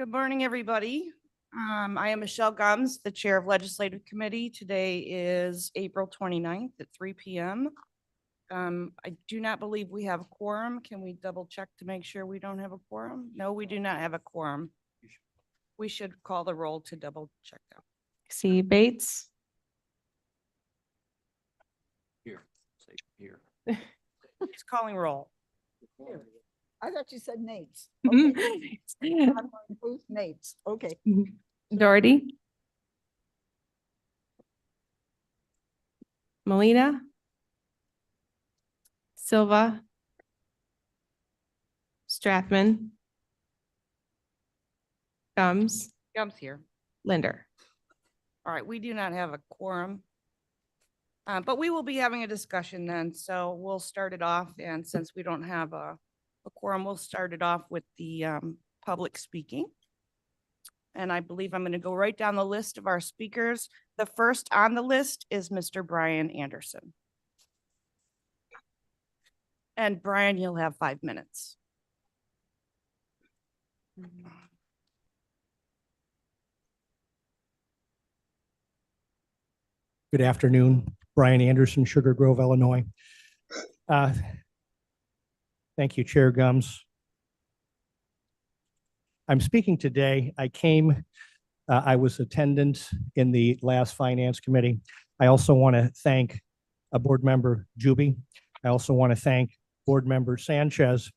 Good morning, everybody. I am Michelle Gums, the Chair of Legislative Committee. Today is April 29th at 3 p.m. I do not believe we have a quorum. Can we double check to make sure we don't have a quorum? No, we do not have a quorum. We should call the roll to double check that. See Bates, Here, say here. It's calling roll. I thought you said Nate's. Mhm. Okay. I'm going Booth Nate's. Okay. Doherty, Molina, Silva, Strathman, Gums, Gums here. Linder. All right, we do not have a quorum. But we will be having a discussion then, so we'll start it off. And since we don't have a quorum, we'll start it off with the public speaking. And I believe I'm going to go right down the list of our speakers. The first on the list is Mr. Brian Anderson. And Brian, you'll have 5 minutes. Good afternoon, Brian Anderson, Sugar Grove, Illinois. Thank you, Chair Gums. I'm speaking today. I was attendant in the last Finance Committee. I also want to thank Board Member Juby. I also want to thank Board Member Sanchez.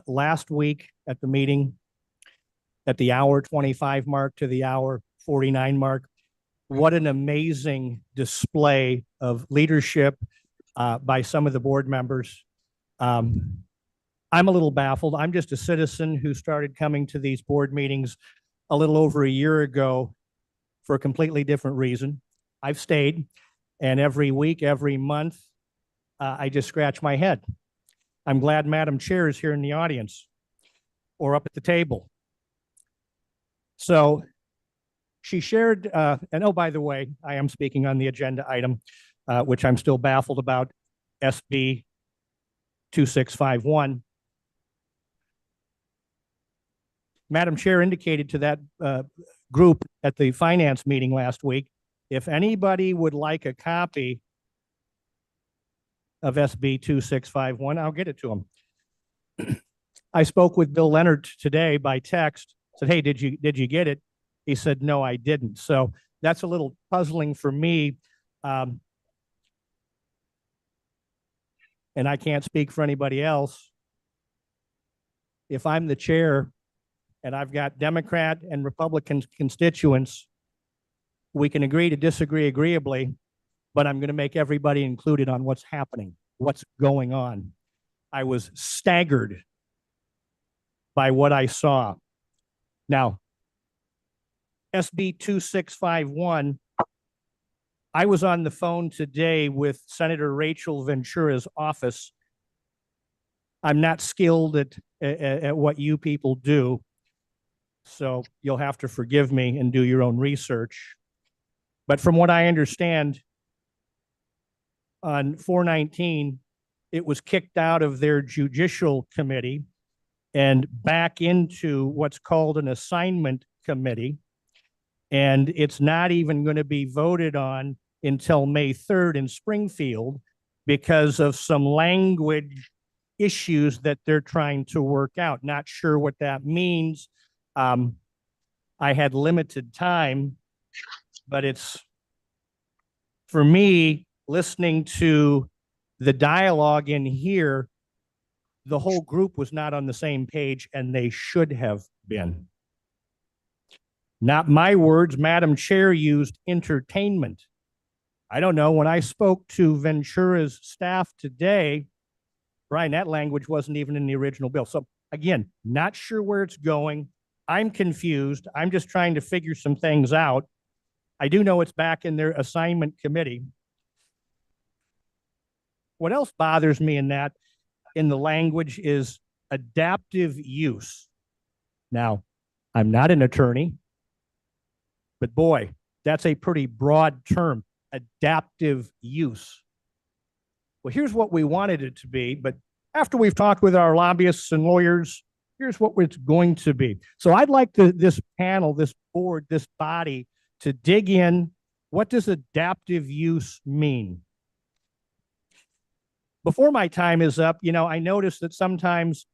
Last week at the meeting, at the hour 25 mark to the hour 49 mark, what an amazing display of leadership by some of the board members. I'm a little baffled. I'm just a citizen who started coming to these board meetings a little over a year ago for a completely different reason. I've stayed, and every week, every month, I just scratch my head. I'm glad Madam Chair is here in the audience or up at the table. So she shared, and oh, by the way, I am speaking on the agenda item, which I'm still baffled about, SB 2651. Madam Chair indicated to that group at the finance meeting last week, if anybody would like a copy of SB 2651, I'll get it to them. I spoke with Bill Leonard today by text, said, hey, did you get it? He said, no, I didn't. So that's a little puzzling for me. And I can't speak for anybody else. If I'm the chair and I've got Democrat and Republican constituents, we can agree to disagree agreeably, but I'm going to make everybody included on what's happening, what's going on. I was staggered by what I saw. Now, SB 2651, I was on the phone today with Senator Rachel Ventura's office. I'm not skilled at what you people do, so you'll have to forgive me and do your own research. But from what I understand, on 419, it was kicked out of their Judicial Committee and back into what's called an assignment committee. And it's not even going to be voted on until May 3rd in Springfield because of some language issues that they're trying to work out. Not sure what that means. I had limited time, but it's, for me, listening to the dialogue in here, the whole group was not on the same page, and they should have been. Not my words. Madam Chair used entertainment. I don't know. When I spoke to Ventura's staff today, Brian, that language wasn't even in the original bill. So again, not sure where it's going. I'm confused. I'm just trying to figure some things out. I do know it's back in their assignment committee. What else bothers me in the language is adaptive use. Now, I'm not an attorney, but boy, that's a pretty broad term, adaptive use. Well, here's what we wanted it to be, but after we've talked with our lobbyists and lawyers, Here's what it's going to be. So I'd like this panel, this board, this body to dig in. What does adaptive use mean? Before my time is up, I noticed that sometimes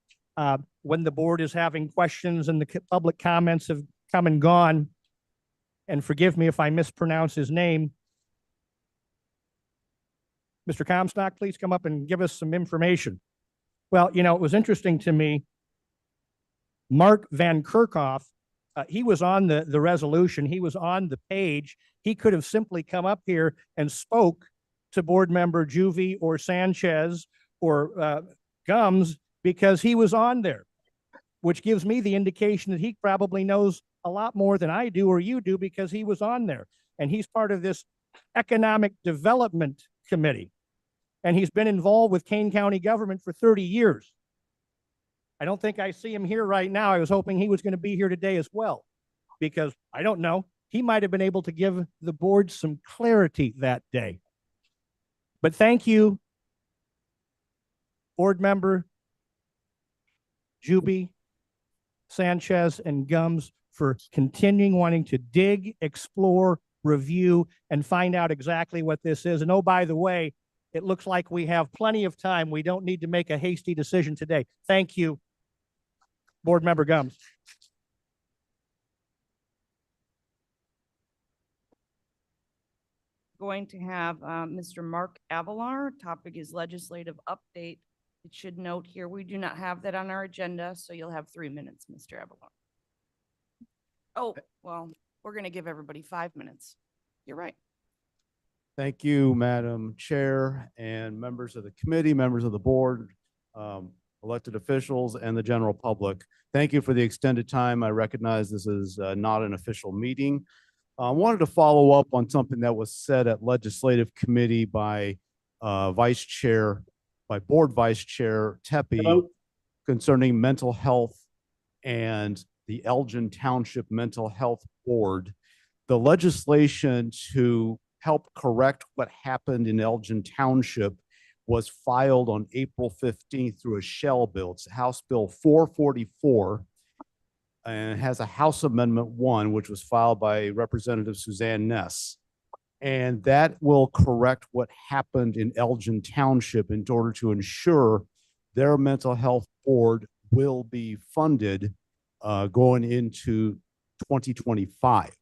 when the board is having questions and the public comments have come and gone, and forgive me if I mispronounce his name, Mr. Comstock, please come up and give us some information. Well, it was interesting to me. Mark Van Kerkhoff, he was on the resolution. He was on the page. He could have simply come up here and spoke to board member Juvie or Sanchez or Gums because he was on there, which gives me the indication that he probably knows a lot more than I do or you do because he was on there. And he's part of this economic development committee. And he's been involved with Kane County government for 30 years. I don't think I see him here right now. I was hoping he was going to be here today as well, because I don't know. He might have been able to give the board some clarity that day. But thank you, board member Juvie, Sanchez, and Gums for continuing wanting to dig, explore, review, and find out exactly what this is. And oh, by the way, it looks like we have plenty of time. We don't need to make a hasty decision today. Thank you, board member Gums. Going to have Mr. Mark Avalar. Topic is legislative update. It should note here, we do not have that on our agenda, so you'll have 3 minutes, Mr. Avalar. Oh, well, we're going to give everybody 5 minutes. You're right. Thank you, Madam Chair and members of the committee, members of the board, elected officials, and the general public. Thank you for the extended time. I recognize this is not an official meeting. I wanted to follow up on something that was said at legislative committee by board vice chair Tepe concerning mental health and the Elgin Township Mental Health Board. The legislation to help correct what happened in Elgin Township was filed on April 15th through a shell bill. It's House Bill 444. And it has a House Amendment 1, which was filed by Representative Suzanne Ness. And that will correct what happened in Elgin Township in order to ensure their mental health board will be funded going into 2025.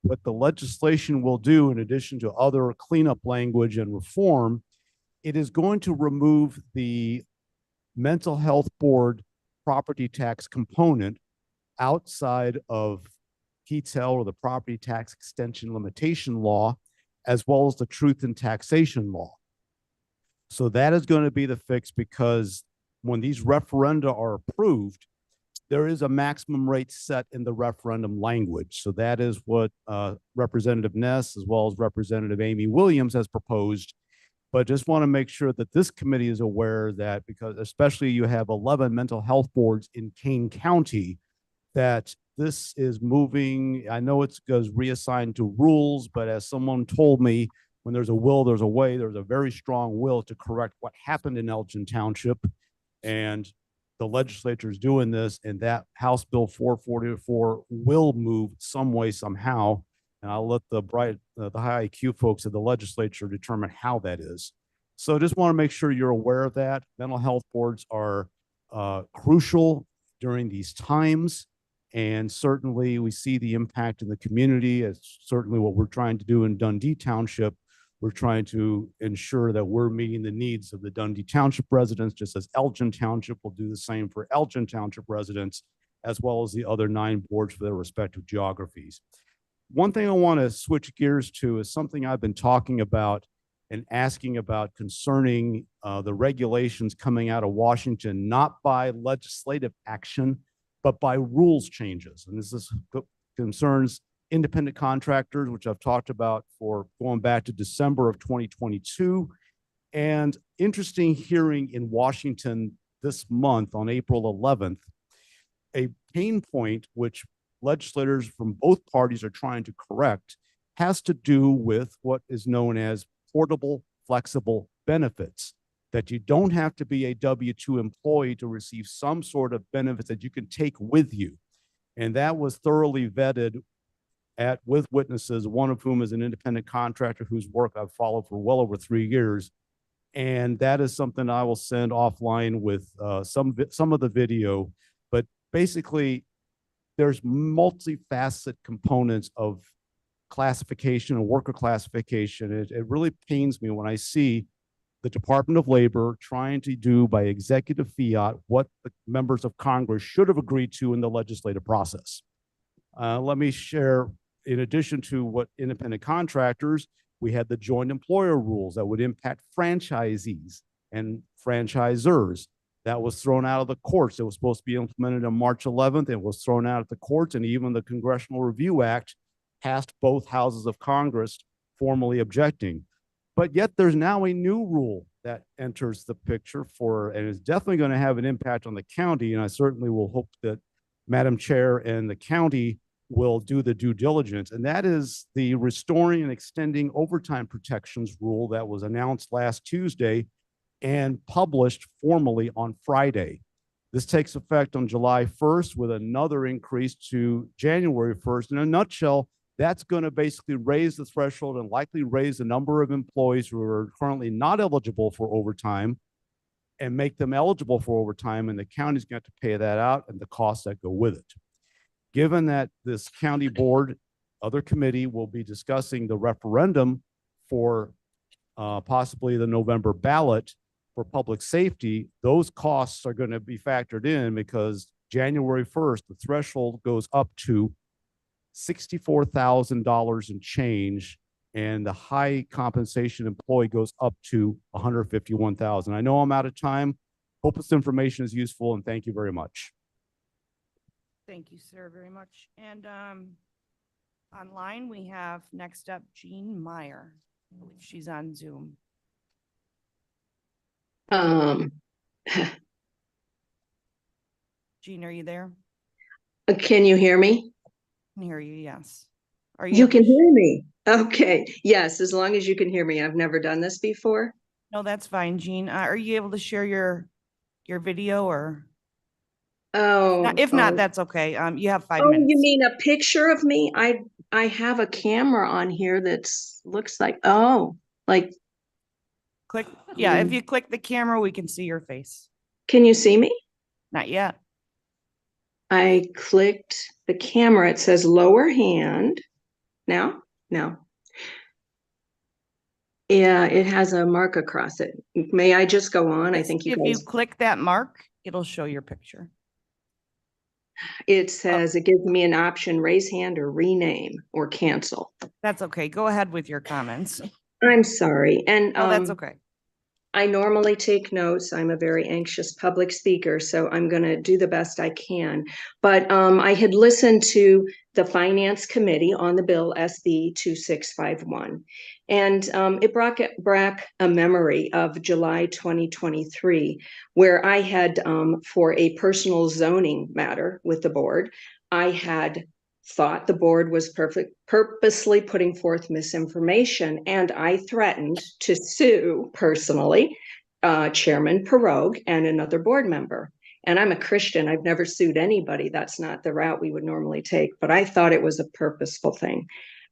What the legislation will do, in addition to other cleanup language and reform, it is going to remove the mental health board property tax component outside of PTEL, or the property tax extension limitation law, as well as the truth in taxation law. So that is going to be the fix, because when these referenda are approved, there is a maximum rate set in the referendum language. So that is what Representative Ness, as well as Representative Amy Williams, has proposed. But just want to make sure that this committee is aware that, because especially you have 11 mental health boards in Kane County, that this is moving. I know it goes reassigned to rules, but as someone told me, when there's a will, there's a way. There's a very strong will to correct what happened in Elgin Township. And the legislature is doing this, and that House Bill 444 will move some way, somehow. And I'll let the high IQ folks of the legislature determine how that is. So just want to make sure you're aware of that. Mental health boards are crucial during these times. And certainly we see the impact in the community. It's certainly what we're trying to do in Dundee Township. We're trying to ensure that we're meeting the needs of the Dundee Township residents, just as Elgin Township will do the same for Elgin Township residents, as well as the other 9 boards for their respective geographies. One thing I want to switch gears to is something I've been talking about and asking about concerning the regulations coming out of Washington, not by legislative action, but by rules changes. And this concerns independent contractors, which I've talked about for going back to December of 2022. And interesting hearing in Washington this month on April 11th, a pain point which legislators from both parties are trying to correct has to do with what is known as portable flexible benefits. that you don't have to be a W-2 employee to receive some sort of benefits that you can take with you. And that was thoroughly vetted with witnesses, one of whom is an independent contractor whose work I've followed for well over 3 years. And that is something I will send offline with some of the video. But basically, there's multifaceted components of classification and worker classification. It really pains me when I see the Department of Labor trying to do by executive fiat what the members of Congress should have agreed to in the legislative process. Let me share, in addition to what independent contractors, we had the joint employer rules that would impact franchisees and franchisors. That was thrown out of the courts. It was supposed to be implemented on March 11th. It was thrown out of the courts, and even the Congressional Review Act passed both houses of Congress formally objecting. But yet there's now a new rule that enters the picture and is definitely going to have an impact on the county. And I certainly will hope that Madam Chair and the county will do the due diligence. And that is the restoring and extending overtime protections rule that was announced last Tuesday and published formally on Friday. This takes effect on July 1st with another increase to January 1st. In a nutshell, that's going to basically raise the threshold and likely raise the number of employees who are currently not eligible for overtime and make them eligible for overtime. And the county's going to pay that out and the costs that go with it. Given that this county board, other committee will be discussing the referendum for possibly the November ballot for public safety, those costs are going to be factored in because January 1st, the threshold goes up to $64,000 and change, and the high compensation employee goes up to $151,000. I know I'm out of time. Hope this information is useful, and thank you very much. Thank you, sir, very much. And online, we have next up Jean Meyer. I believe she's on Zoom. Jean, are you there? Can you hear me? I can hear you, yes. Are You able can to hear me. Okay. Yes, as long as you can hear me. I've never done this before. No, that's fine, Jean. Are you able to share your video or? Oh, If not, oh. that's okay. You have 5 Oh, minutes. you mean a picture of me? I have a camera on here that's looks like, oh, like, Click, yeah, if you click the camera, we can see your face. can you see me? Not yet. I clicked the camera. It says lower hand. Now? No. Yeah, it has a mark across it. May I just go on? I think you If guys. you click that mark, it'll show your picture. It says it gives me an option, raise hand or rename or cancel. That's okay. Go ahead with your comments. I'm sorry. And Oh, that's okay. I normally take notes. I'm a very anxious public speaker, so I'm going to do the best I can. But I had listened to the Finance Committee on the bill SB 2651, and it brought back a memory of July 2023, where I had, for a personal zoning matter with the board, I had thought the board was purposely putting forth misinformation, and I threatened to sue personally Chairman Pirogue and another board member. And I'm a Christian. I've never sued anybody. That's not the route we would normally take, but I thought it was a purposeful thing.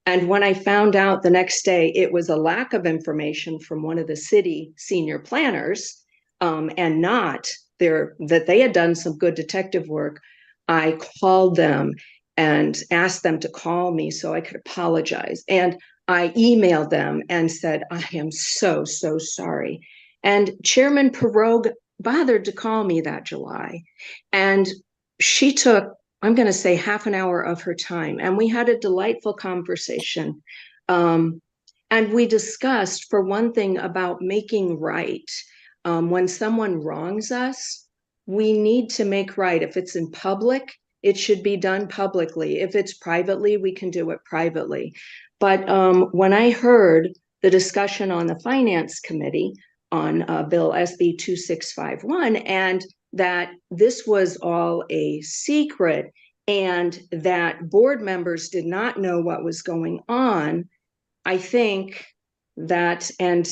And when I found out the next day, it was a lack of information from one of the city senior planners, and not that they had done some good detective work, I called them and asked them to call me so I could apologize. And I emailed them and said, I am so, so sorry. And Chairman Pirogue bothered to call me that July. And she took, I'm going to say, half an hour of her time. And we had a delightful conversation. And we discussed, for one thing, about making right. When someone wrongs us, we need to make right. If it's in public, it should be done publicly. If it's privately, we can do it privately. But when I heard the discussion on the Finance Committee on Bill SB 2651, and that this was all a secret and that board members did not know what was going on, I think that, and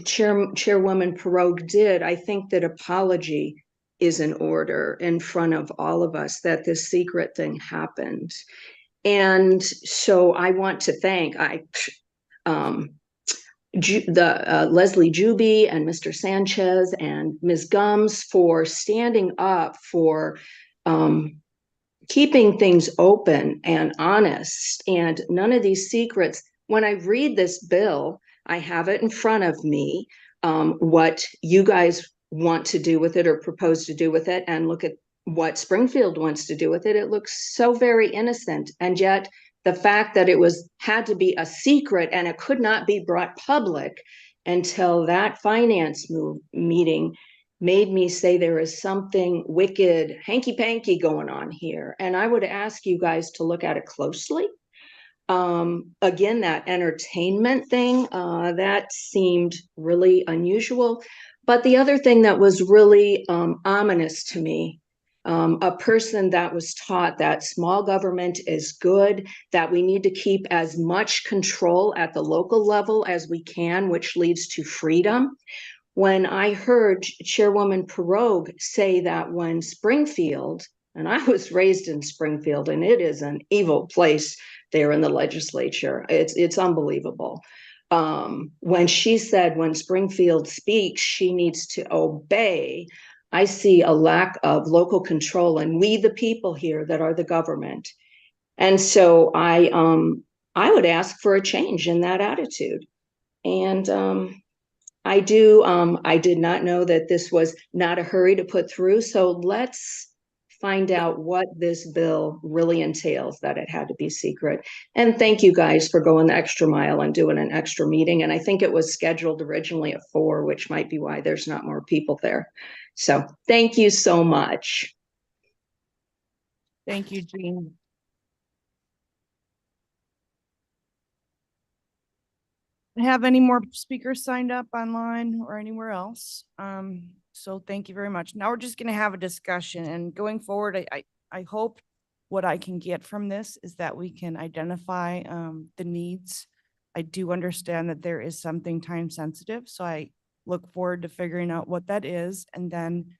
Chairwoman Perogue did, I think that apology is in order in front of all of us that this secret thing happened. And so I want to thank Leslie Juby and Mr. Sanchez and Ms. Gums for standing up for keeping things open and honest and none of these secrets. When I read this bill, I have it in front of me, what you guys want to do with it or propose to do with it, and look at what Springfield wants to do with it. It looks so very innocent. And yet the fact that it had to be a secret and it could not be brought public until that finance meeting made me say there is something wicked, hanky-panky going on here. And I would ask you guys to look at it closely. Again, that entertainment thing, that seemed really unusual. But the other thing that was really ominous to me, a person that was taught that small government is good, that we need to keep as much control at the local level as we can, which leads to freedom. When I heard Chairwoman Perogue say that when Springfield, and I was raised in Springfield, and it is an evil place there in the legislature. It's unbelievable. When she said when Springfield speaks, she needs to obey, I see a lack of local control, and we the people here that are the government. And so I would ask for a change in that attitude. And I did not know that this was not a hurry to put through. So let's find out what this bill really entails, that it had to be secret. And thank you guys for going the extra mile and doing an extra meeting. And I think it was scheduled originally at 4, which might be why there's not more people there. So thank you so much. Thank you, Jean. Have any more speakers signed up online or anywhere else? So thank you very much. Now we're just gonna have a discussion, and going forward, I hope what I can get from this is that we can identify the needs. I do understand that there is something time sensitive, so I look forward to figuring out what that is. And then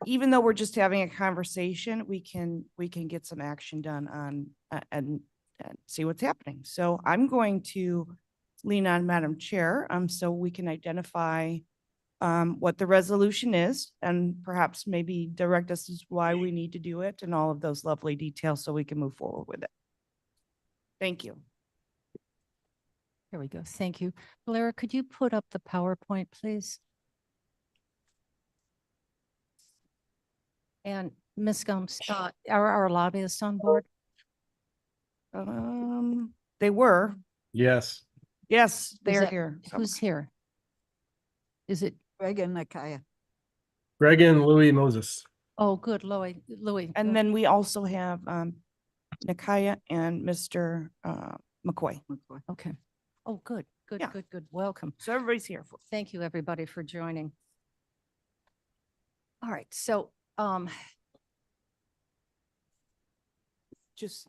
even though we're just having a conversation, we can get some action done on and see what's happening. So I'm going to lean on Madam Chair, so we can identify what the resolution is and perhaps maybe direct us as why we need to do it and all of those lovely details so we can move forward with it. Thank you. There we go. Thank you. Blair, could you put up the PowerPoint, please? And Ms. Gums, are our lobbyists on board? They were. Yes. Yes, they Is are that- here. Who's here? Is it, Greg and Nakaya. Greg and Louis Moses. oh, good, Louis. And then we also have Nakaya and Mr. McCoy. Okay. Oh, good, good, Yeah. good. Welcome. So everybody's here for. Thank you, everybody, for joining. All right, so, Just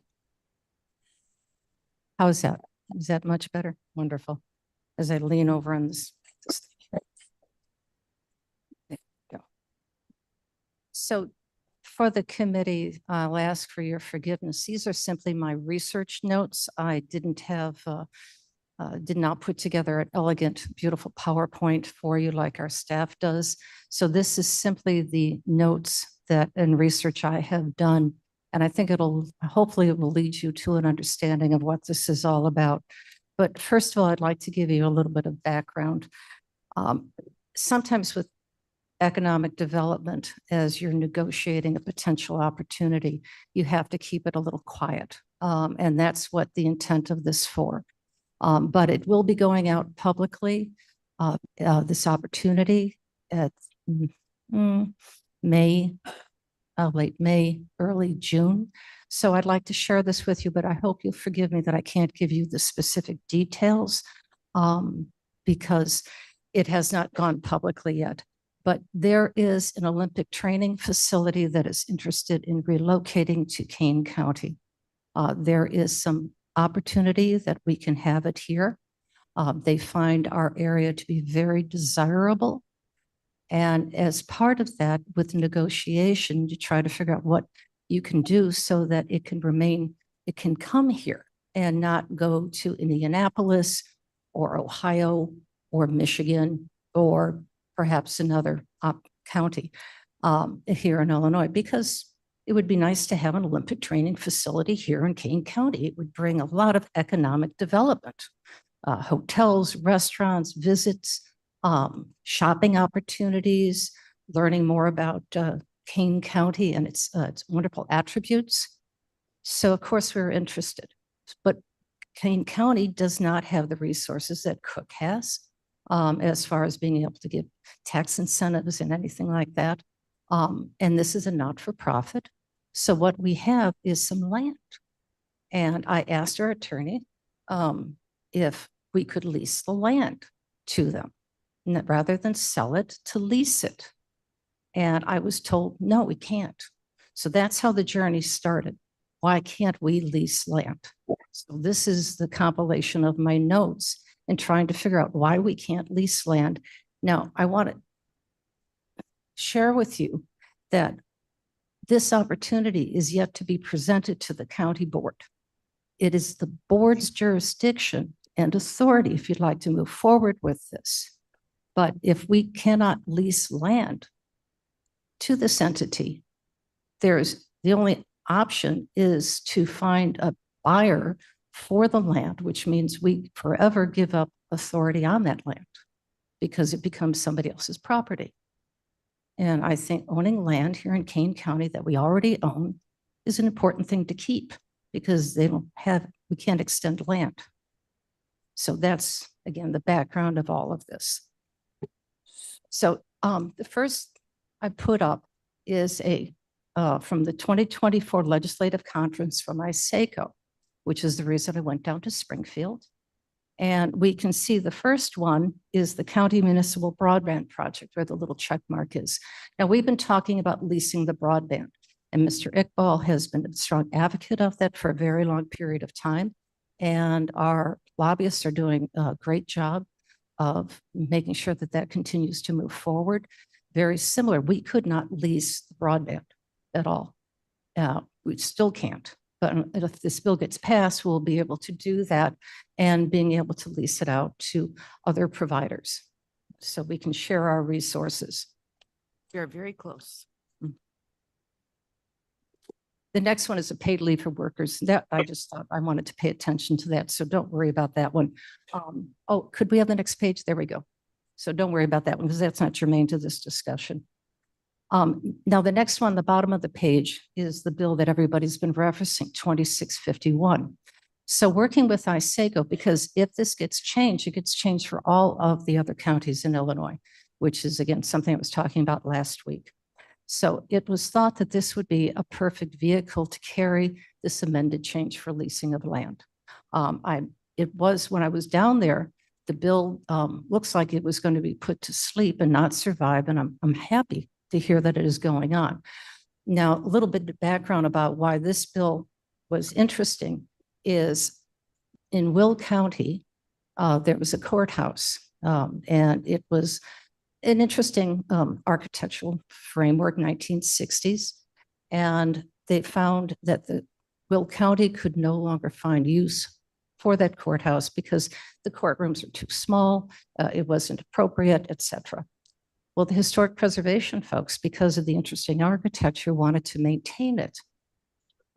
how's that? Is that much better? Wonderful. As I lean over on this. There you go. So for the committee, I'll ask for your forgiveness. These are simply my research notes. I didn't have, did not put together an elegant, beautiful PowerPoint for you like our staff does. So this is simply the notes that and research I have done. And I think hopefully it will lead you to an understanding of what this is all about. But first of all, I'd like to give you a little bit of background. Sometimes with economic development, as you're negotiating a potential opportunity, you have to keep it a little quiet. And that's what the intent of this for. But it will be going out publicly, this opportunity at late May, early June. So I'd like to share this with you, but I hope you'll forgive me that I can't give you the specific details because it has not gone publicly yet. But there is an Olympic training facility that is interested in relocating to Kane County. There is some opportunity that we can have it here. They find our area to be very desirable. And as part of that, with negotiation, you try to figure out what you can do so that it can remain, it can come here and not go to Indianapolis or Ohio or Michigan or perhaps another county here in Illinois, because it would be nice to have an Olympic training facility here in Kane County. It would bring a lot of economic development, hotels, restaurants, visits, shopping opportunities, learning more about Kane County and its wonderful attributes. So of course we're interested, but Kane County does not have the resources that Cook has as far as being able to give tax incentives and anything like that. And this is a not-for-profit. So what we have is some land. And I asked our attorney if we could lease the land to them rather than sell it, to lease it. And I was told, no, we can't. So that's how the journey started. Why can't we lease land? So this is the compilation of my notes and trying to figure out why we can't lease land. Now, I want to share with you that this opportunity is yet to be presented to the county board. It is the board's jurisdiction and authority if you'd like to move forward with this. But if we cannot lease land to this entity, the only option is to find a buyer for the land, which means we forever give up authority on that land because it becomes somebody else's property. And I think owning land here in Kane County that we already own is an important thing to keep because we can't extend land. So that's, again, the background of all of this. So the first I put up is from the 2024 Legislative Conference from ISACO, which is the reason I went down to Springfield. And we can see the first one is the County Municipal Broadband Project, where the little check mark is. Now, we've been talking about leasing the broadband, and Mr. Iqbal has been a strong advocate of that for a very long period of time. And our lobbyists are doing a great job of making sure that that continues to move forward. Very similar, we could not lease broadband at all. We still can't. But if this bill gets passed, we'll be able to do that and being able to lease it out to other providers so we can share our resources. You're very close. The next one is a paid leave for workers. That I just thought I wanted to pay attention to that. So don't worry about that one. Oh, could we have the next page? There we go. So don't worry about that one because that's not germane to this discussion. Now, the next one, the bottom of the page, is the bill that everybody's been referencing, 2651. So working with ISACO, because if this gets changed, it gets changed for all of the other counties in Illinois, which is, again, something I was talking about last week. So it was thought that this would be a perfect vehicle to carry this amended change for leasing of land. It was, when I was down there, the bill looks like it was going to be put to sleep and not survive, and I'm happy to hear that it is going on. Now, a little bit of background about why this bill was interesting is in Will County, there was a courthouse, and it was an interesting architectural framework, 1960s. And they found that the Will County could no longer find use for that courthouse because the courtrooms are too small, it wasn't appropriate, et cetera. Well, the historic preservation folks, because of the interesting architecture, wanted to maintain it,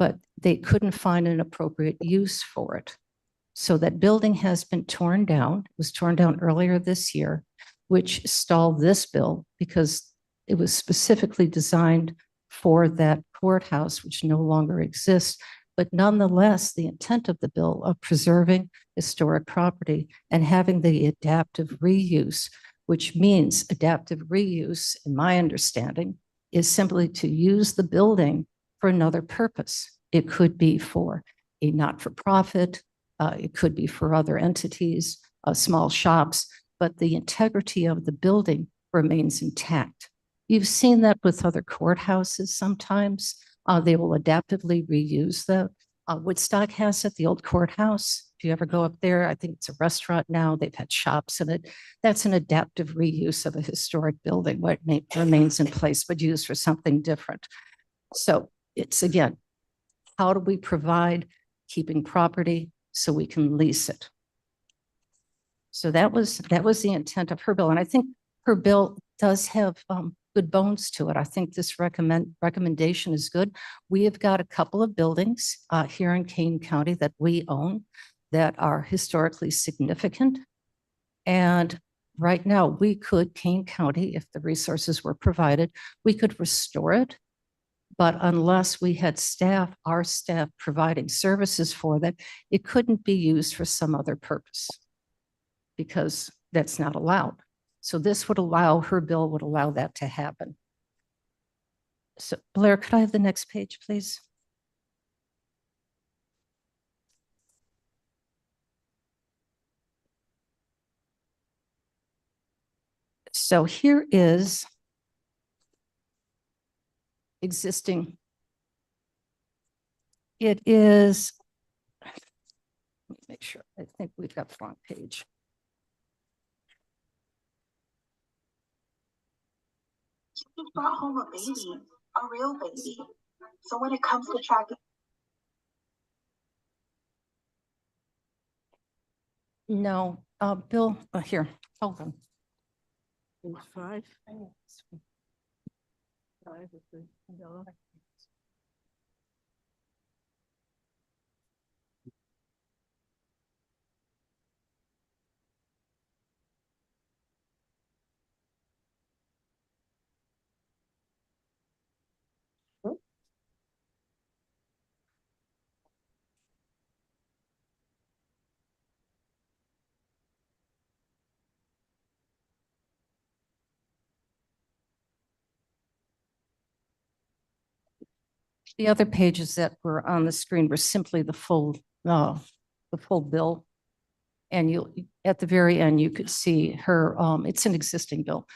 but they couldn't find an appropriate use for it. So that building has been torn down. It was torn down earlier this year, which stalled this bill because it was specifically designed for that courthouse, which no longer exists. But nonetheless, the intent of the bill of preserving historic property and having the adaptive reuse, which means adaptive reuse, in my understanding, is simply to use the building for another purpose. It could be for a not-for-profit, it could be for other entities, small shops, but the integrity of the building remains intact. You've seen that with other courthouses sometimes. They will adaptively reuse Woodstock has it, the old courthouse. If you ever go up there, I think it's a restaurant now. They've had shops in it. That's an adaptive reuse of a historic building, what remains in place, but used for something different. So it's again, how do we provide keeping property so we can lease it? So that was the intent of her bill. And I think her bill does have good bones to it. I think this recommendation is good. We have got a couple of buildings here in Kane County that we own that are historically significant. And right now we could, Kane County, if the resources were provided, we could restore it. But unless we had staff, our staff providing services for that, it couldn't be used for some other purpose because that's not allowed. So this would allow, her bill would allow that to happen. So Blair, could I have the next page, please? So here is existing. It is, let me make sure, I think we've got the wrong page. She brought home a baby, a real baby. So when it comes to tracking. No, Bill, here, hold on. Page 5. 5 is the yellow. The other pages that were on the screen were simply the full bill. And you, at the very end, you could see her, it's an existing bill.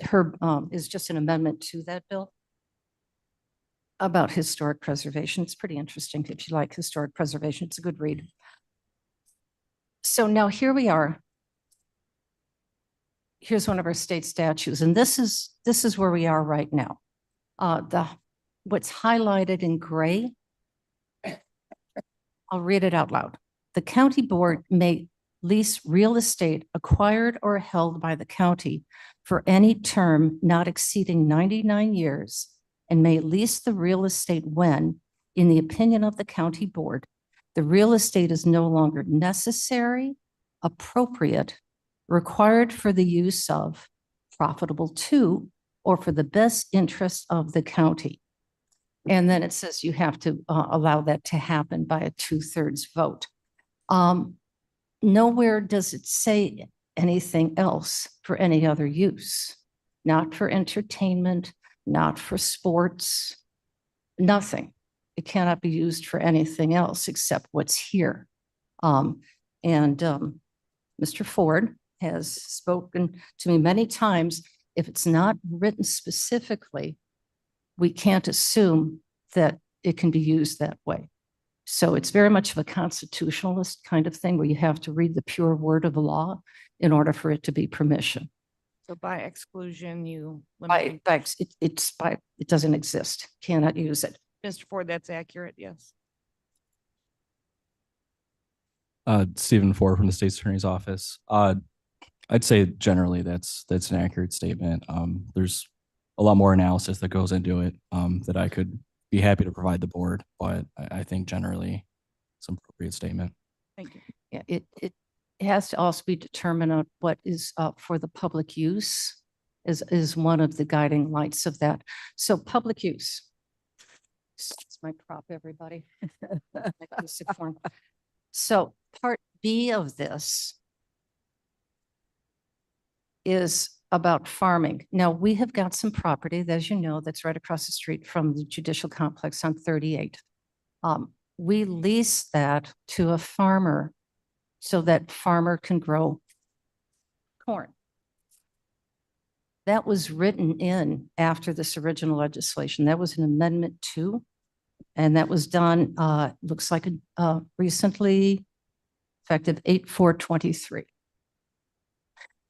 Her is just an amendment to that bill about historic preservation. It's pretty interesting if you like historic preservation. It's a good read. So now here we are. Here's one of our state statutes, and this is where we are right now. What's highlighted in gray, I'll read it out loud. The county board may lease real estate acquired or held by the county for any term not exceeding 99 years and may lease the real estate when, in the opinion of the county board, the real estate is no longer necessary, appropriate, required for the use of, profitable to, or for the best interest of the county. And then it says you have to allow that to happen by a 2/3 vote. Nowhere does it say anything else for any other use, not for entertainment, not for sports, nothing. It cannot be used for anything else except what's here. Mr. Ford has spoken to me many times. If it's not written specifically, we can't assume that it can be used that way. So it's very much of a constitutionalist kind of thing where you have to read the pure word of the law in order for it to be permission. So by exclusion, you It doesn't exist, cannot use it. Mr. Ford, that's accurate, yes. Stephen Ford from the State's Attorney's Office. I'd say generally that's an accurate statement. There's a lot more analysis that goes into it that I could be happy to provide the board, but I think generally it's an appropriate statement. Thank you. Yeah, it has to also be determined on what is for the public use is one of the guiding lights of that. So public use. It's my prop, everybody. My piece of form. So part B of this is about farming. Now, we have got some property, as you know, that's right across the street from the judicial complex on 38. We lease that to a farmer so that farmer can grow corn. That was written in after this original legislation. That was an amendment 2. And that was done, looks like, recently effective 8/4/23.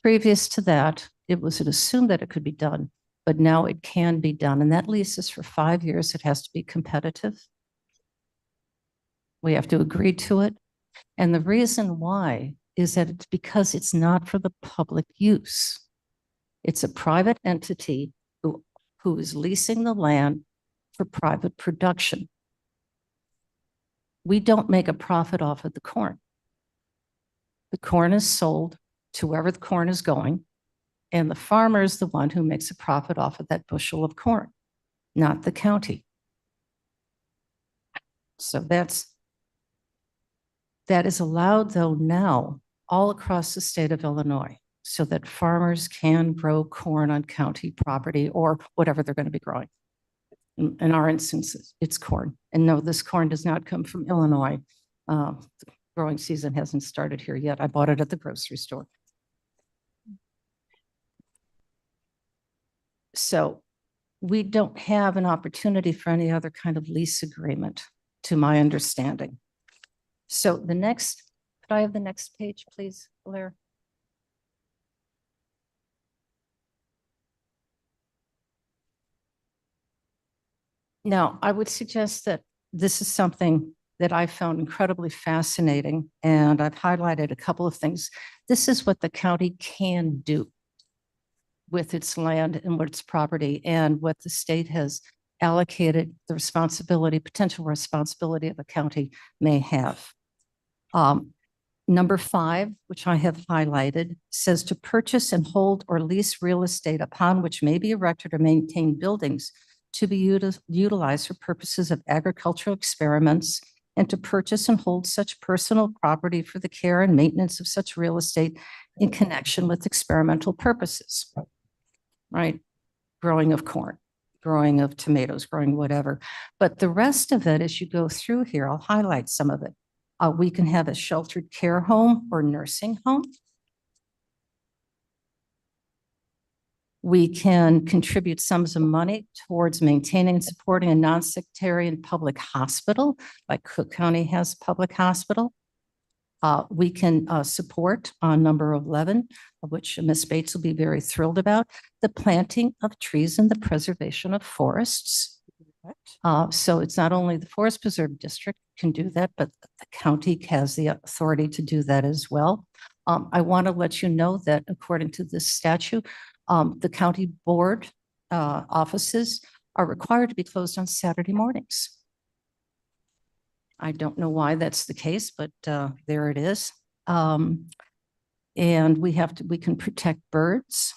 Previous to that, it was assumed that it could be done, but now it can be done. And that lease is for 5 years. It has to be competitive. We have to agree to it. And the reason why is that it's because it's not for the public use. It's a private entity who is leasing the land for private production. We don't make a profit off of the corn. The corn is sold to wherever the corn is going, and the farmer is the one who makes a profit off of that bushel of corn, not the county. So that is allowed, though, now all across the state of Illinois, so that farmers can grow corn on county property or whatever they're going to be growing. In our instance, it's corn. And no, this corn does not come from Illinois. The growing season hasn't started here yet. I bought it at the grocery store. So we don't have an opportunity for any other kind of lease agreement, to my understanding. So the next, could I have the next page, please, Blair? Now, I would suggest that this is something that I found incredibly fascinating, and I've highlighted a couple of things. This is what the county can do with its land and with its property, and what the state has allocated the responsibility, potential responsibility of a county may have. Number 5, which I have highlighted, says to purchase and hold or lease real estate upon which may be erected or maintained buildings to be utilized for purposes of agricultural experiments, and to purchase and hold such personal property for the care and maintenance of such real estate in connection with experimental purposes. Right? Growing of corn, growing of tomatoes, growing whatever. But the rest of it, as you go through here, I'll highlight some of it. We can have a sheltered care home or nursing home. We can contribute sums of money towards maintaining and supporting a non-sectarian public hospital, like Cook County has a public hospital. We can support on number 11, of which Ms. Bates will be very thrilled about, the planting of trees and the preservation of forests. So it's not only the Forest Preserve District can do that, but the county has the authority to do that as well. I want to let you know that according to this statute, the county board offices are required to be closed on Saturday mornings. I don't know why that's the case, but there it is. And we can protect birds.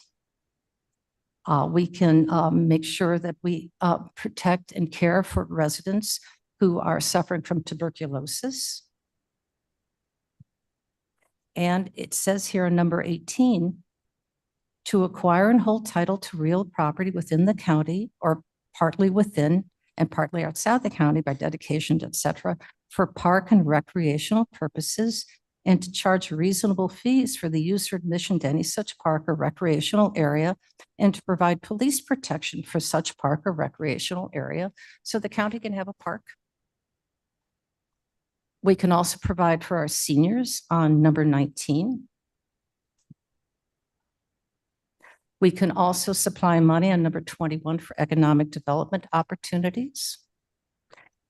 We can make sure that we protect and care for residents who are suffering from tuberculosis. And it says here in number 18, to acquire and hold title to real property within the county or partly within and partly outside the county by dedication, et cetera, for park and recreational purposes, and to charge reasonable fees for the use or admission to any such park or recreational area, and to provide police protection for such park or recreational area so the county can have a park. We can also provide for our seniors on number 19. We can also supply money on number 21 for economic development opportunities.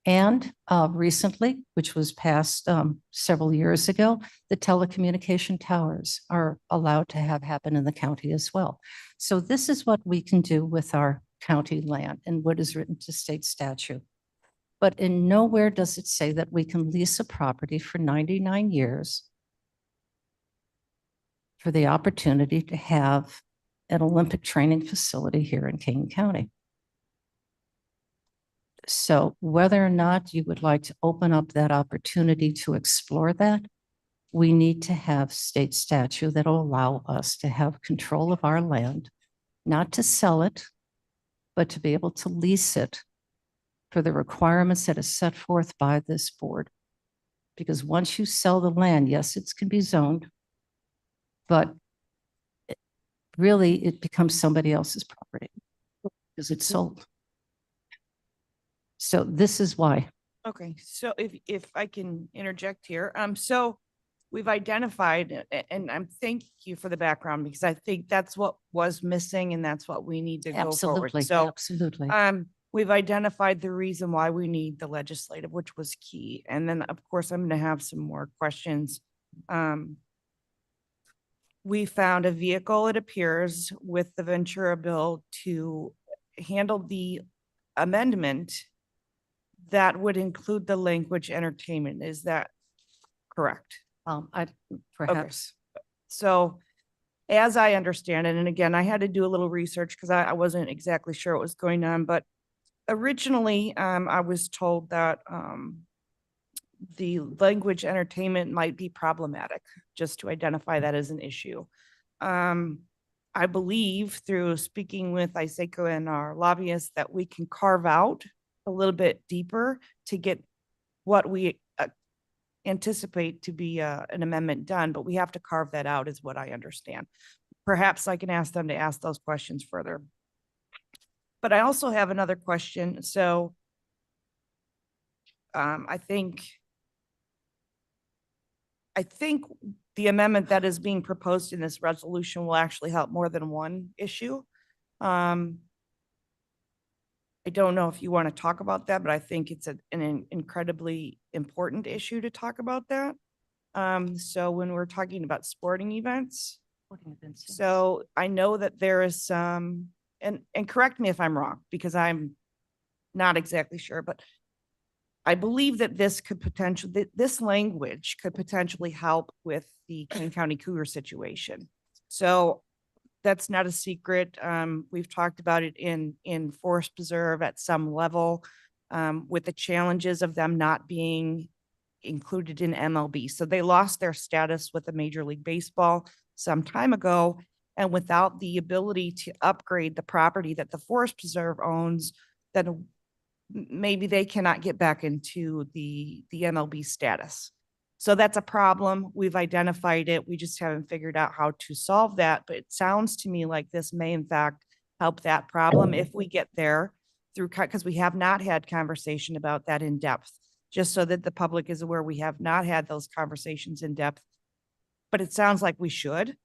And recently, which was passed several years ago, the telecommunication towers are allowed to have happen in the county as well. So this is what we can do with our county land and what is written to state statute. But in nowhere does it say that we can lease a property for 99 years for the opportunity to have an Olympic training facility here in King County. So whether or not you would like to open up that opportunity to explore that, we need to have state statute that will allow us to have control of our land, not to sell it, but to be able to lease it for the requirements that is set forth by this board. Because once you sell the land, yes, it can be zoned, but really it becomes somebody else's property because it's sold. So this is why. Okay, so if I can interject here, so we've identified, and I'm thank you for the background because I think that's what was missing and that's what we need to go forward. Absolutely, So, absolutely. we've identified the reason why we need the legislative, which was key. And then, of course, I'm going to have some more questions. We found a vehicle, it appears, with the Ventura bill to handle the amendment that would include the language entertainment. Is that correct? I perhaps. So as I understand it, and again, I had to do a little research because I wasn't exactly sure what was going on, but originally, I was told that, the language entertainment might be problematic, just to identify that as an issue. I believe through speaking with ISACO and our lobbyists that we can carve out a little bit deeper to get what we anticipate to be an amendment done, but we have to carve that out is what I understand. Perhaps I can ask them to ask those questions further. But I also have another question. So I think the amendment that is being proposed in this resolution will actually help more than one issue. I don't know if you want to talk about that, but I think it's an incredibly important issue to talk about that. So when we're talking about sporting events, so I know that there is some, and correct me if I'm wrong, because I'm not exactly sure, but I believe that this could potentially, this language could potentially help with the Kane County Cougar situation. So that's not a secret. We've talked about it in Forest Preserve at some level, with the challenges of them not being included in MLB. So they lost their status with the Major League Baseball some time ago. And without the ability to upgrade the property that the Forest Preserve owns, then maybe they cannot get back into the MLB status. So that's a problem. We've identified it. We just haven't figured out how to solve that. But it sounds to me like this may in fact help that problem if we get there through, because we have not had conversation about that in depth, just so that the public is aware we have not had those conversations in depth. But it sounds like we should.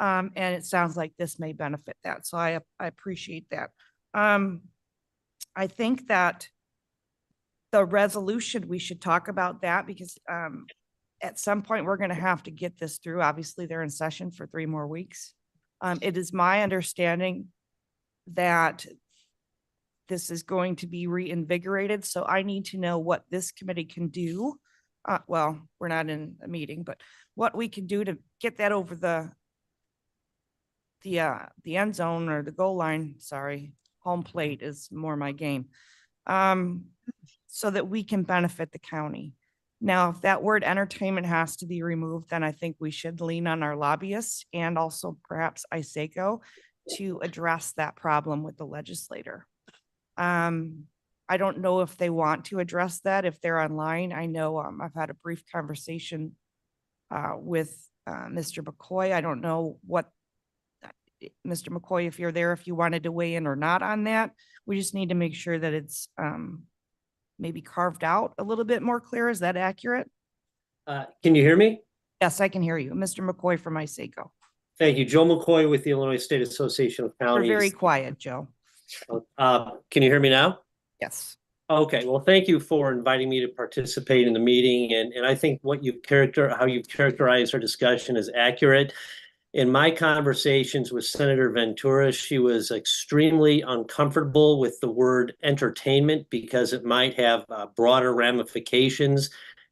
And it sounds like this may benefit that. So I appreciate that. I think that the resolution, we should talk about that because at some point we're going to have to get this through. Obviously, they're in session for 3 more weeks. It is my understanding that this is going to be reinvigorated. So I need to know what this committee can do. Well, we're not in a meeting, but what we can do to get that over the end zone or the goal line, sorry, home plate is more my game. So that we can benefit the county. Now, if that word entertainment has to be removed, then I think we should lean on our lobbyists and also perhaps ISACO to address that problem with the legislator. I don't know if they want to address that, if they're online. I know I've had a brief conversation with Mr. McCoy. I don't know what, Mr. McCoy, if you're there, if you wanted to weigh in or not on that. We just need to make sure that it's maybe carved out a little bit more clear. Is that accurate? Can you hear me? Yes, I can hear you. Mr. McCoy from ISACO. Thank you. Joe McCoy with the Illinois State Association of We're Counties. very quiet, Joe. Can you hear me now? Yes. Okay, well, thank you for inviting me to participate in the meeting. And I think what how you've characterized our discussion is accurate. In my conversations with Senator Ventura, she was extremely uncomfortable with the word entertainment because it might have broader ramifications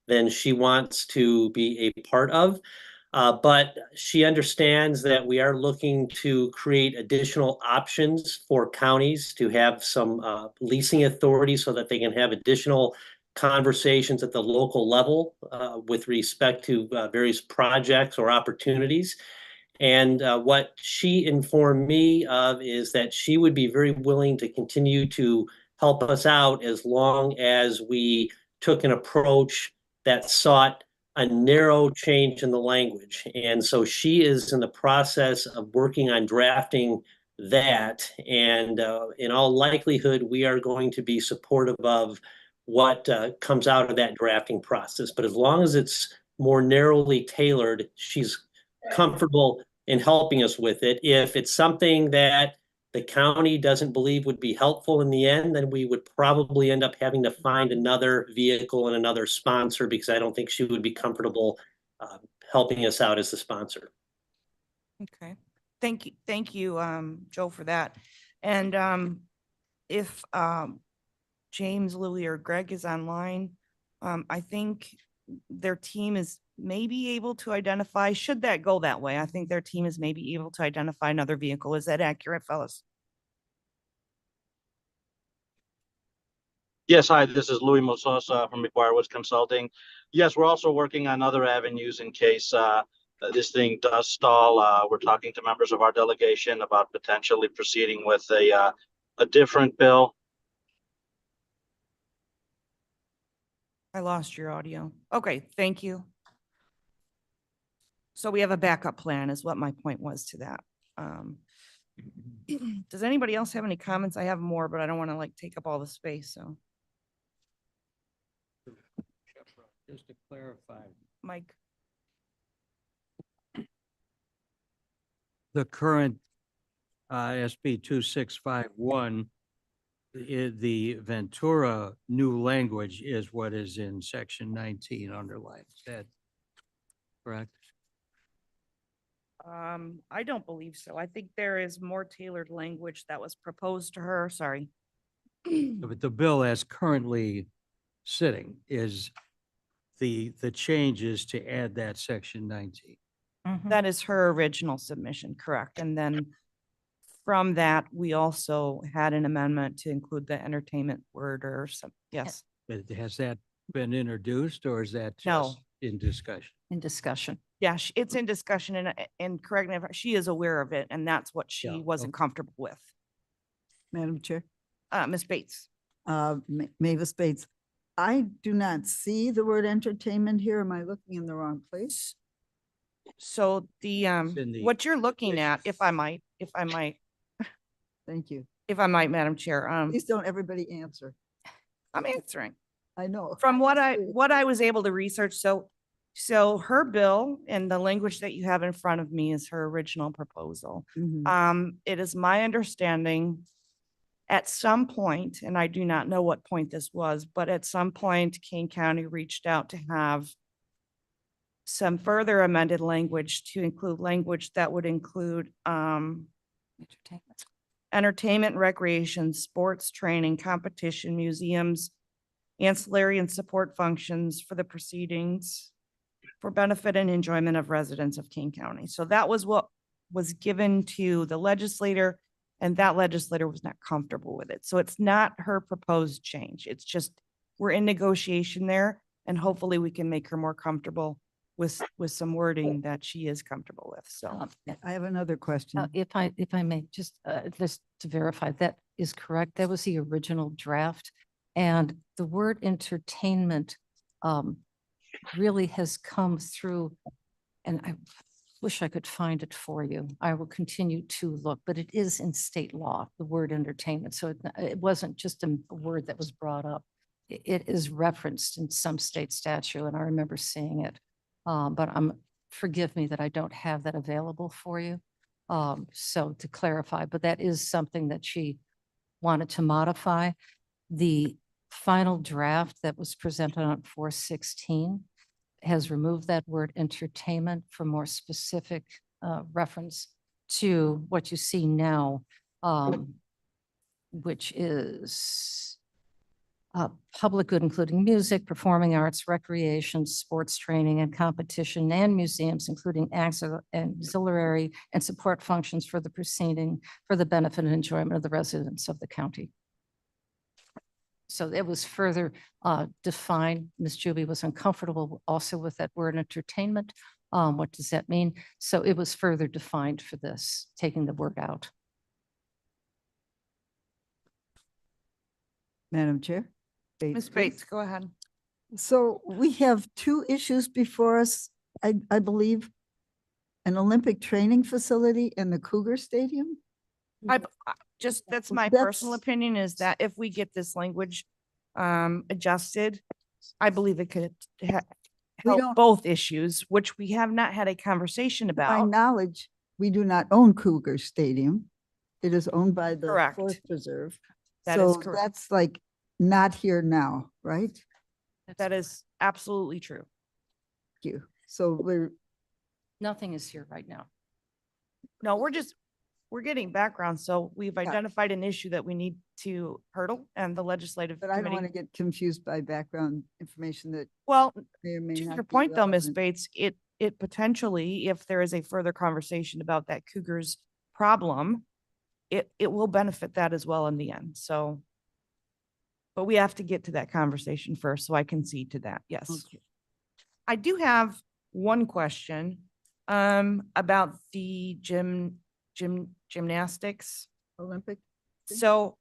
than she wants to be a part of. But she understands that we are looking to create additional options for counties to have some leasing authority so that they can have additional conversations at the local level with respect to various projects or opportunities. And what she informed me of is that she would be very willing to continue to help us out as long as we took an approach that sought a narrow change in the language. And so she is in the process of working on drafting that. And in all likelihood, we are going to be supportive of what comes out of that drafting process. But as long as it's more narrowly tailored, she's comfortable in helping us with it. If it's something that the county doesn't believe would be helpful in the end, then we would probably end up having to find another vehicle and another sponsor, because I don't think she would be comfortable helping us out as the sponsor. Okay, thank you, Joe, for that. And if James, Louis, or Greg is online, I think their team is maybe able to identify, should that go that way, I think their team is maybe able to identify another vehicle. Is that accurate, fellas? Yes, hi, this is Louis Mososa from McGuire Woods Consulting. Yes, we're also working on other avenues in case this thing does stall. We're talking to members of our delegation about potentially proceeding with a different bill. I lost your audio. Okay, thank you. So we have a backup plan is what my point was to that. Does anybody else have any comments? I have more, but I don't want to like take up all the space, so. Just to clarify, Mike, the current SB 2651, the Ventura new language is what is in section 19 underlined. Is that correct? I don't believe so. I think there is more tailored language that was proposed to her. Sorry. But the bill as currently sitting is the change is to add that section 19. That is her original submission, correct? And then from that, we also had an amendment to include the entertainment word or some, yes. But has that been introduced, or is that No. just in discussion? In discussion. Yeah, it's in discussion and correct me if she is aware of it, and that's what she Yeah, wasn't comfortable with. Madam Chair, Ms. Bates. Mavis Bates. I do not see the word entertainment here. Am I looking in the wrong place? So the, in the what you're looking at, if I might, Thank you. Madam Chair, Please don't everybody answer. I'm answering. I know. From what I was able to research, so her bill and the language that you have in front of me is her original proposal. Mhm. It is my understanding at some point, and I do not know what point this was, but at some point, Kane County reached out to have some further amended language to include language that would include entertainment, recreation, sports, training, competition, museums, ancillary and support functions for the proceedings for benefit and enjoyment of residents of Kane County. So that was what was given to the legislator, and that legislator was not comfortable with it. So it's not her proposed change. It's just, we're in negotiation there, and hopefully we can make her more comfortable with some wording that she is comfortable with. So I have another question. If I may, just to verify, that is correct. That was the original draft. And the word entertainment really has come through, and I wish I could find it for you. I will continue to look, but it is in state law, the word entertainment. So it wasn't just a word that was brought up. It is referenced in some state statute, and I remember seeing it. But forgive me that I don't have that available for you. So to clarify, but that is something that she wanted to modify. The final draft that was presented on 4/16 has removed that word entertainment for more specific reference to what you see now, which is public good, including music, performing arts, recreation, sports training and competition, and museums, including auxiliary and support functions for the proceeding for the benefit and enjoyment of the residents of the county. So it was further defined. Ms. Juby was uncomfortable also with that word entertainment. What does that mean? So it was further defined for this, taking the word out. Madam Chair. Ms. Bates, go ahead. So we have two issues before us, I believe. An Olympic training facility and the Cougar Stadium. Just, that's my That's- personal opinion, is that if we get this language adjusted, I believe it could We help don't- both issues, which we have not had a conversation To my about. knowledge, we do not own Cougar Stadium. It is owned by the Correct. Forest Preserve. That is So correct. that's like not here now, right? That is absolutely true. Thank you. So Nothing is here right now. No, we're getting background. So we've identified an issue that we need to hurdle, and the legislative but I don't want to committee. get confused by background information that Well, may or may to not your be point though, Ms. relevant. Bates, it potentially, if there is a further conversation about that Cougars problem, it will benefit that as well in the end. So, but we have to get to that conversation first, so I concede to that. Yes. Okay. I do have one question about the gymnastics. Olympic. thing? So,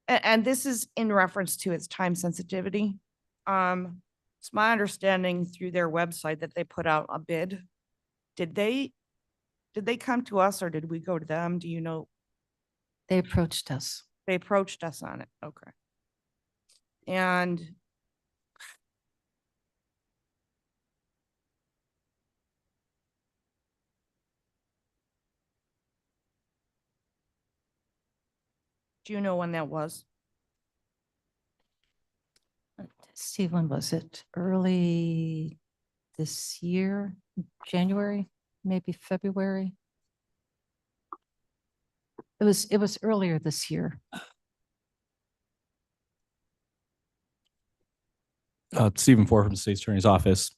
and this is in reference to its time sensitivity. It's my understanding through their website that they put out a bid. Did they come to us, or did we go to them? Do you know? They approached us. They approached us on it. Okay. And do you know when that was? Steve, when was it? Early this year, January, maybe February? It was earlier this year. Stephen Ford from the State's Attorney's Office.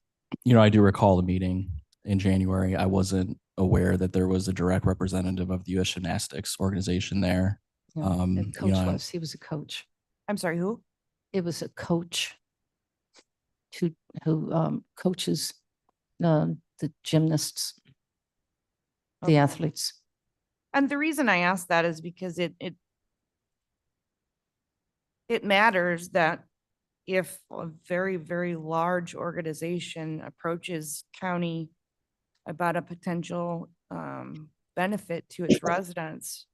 You know, I do recall the meeting in January. I wasn't aware that there was a direct representative of the U.S. Gymnastics organization there. Yeah, You the coach know, was, he was a coach. I'm sorry, who? It was a coach who coaches the gymnasts, the athletes. And the reason I ask that is because it matters that if a very, very large organization approaches county about a potential benefit to its residents.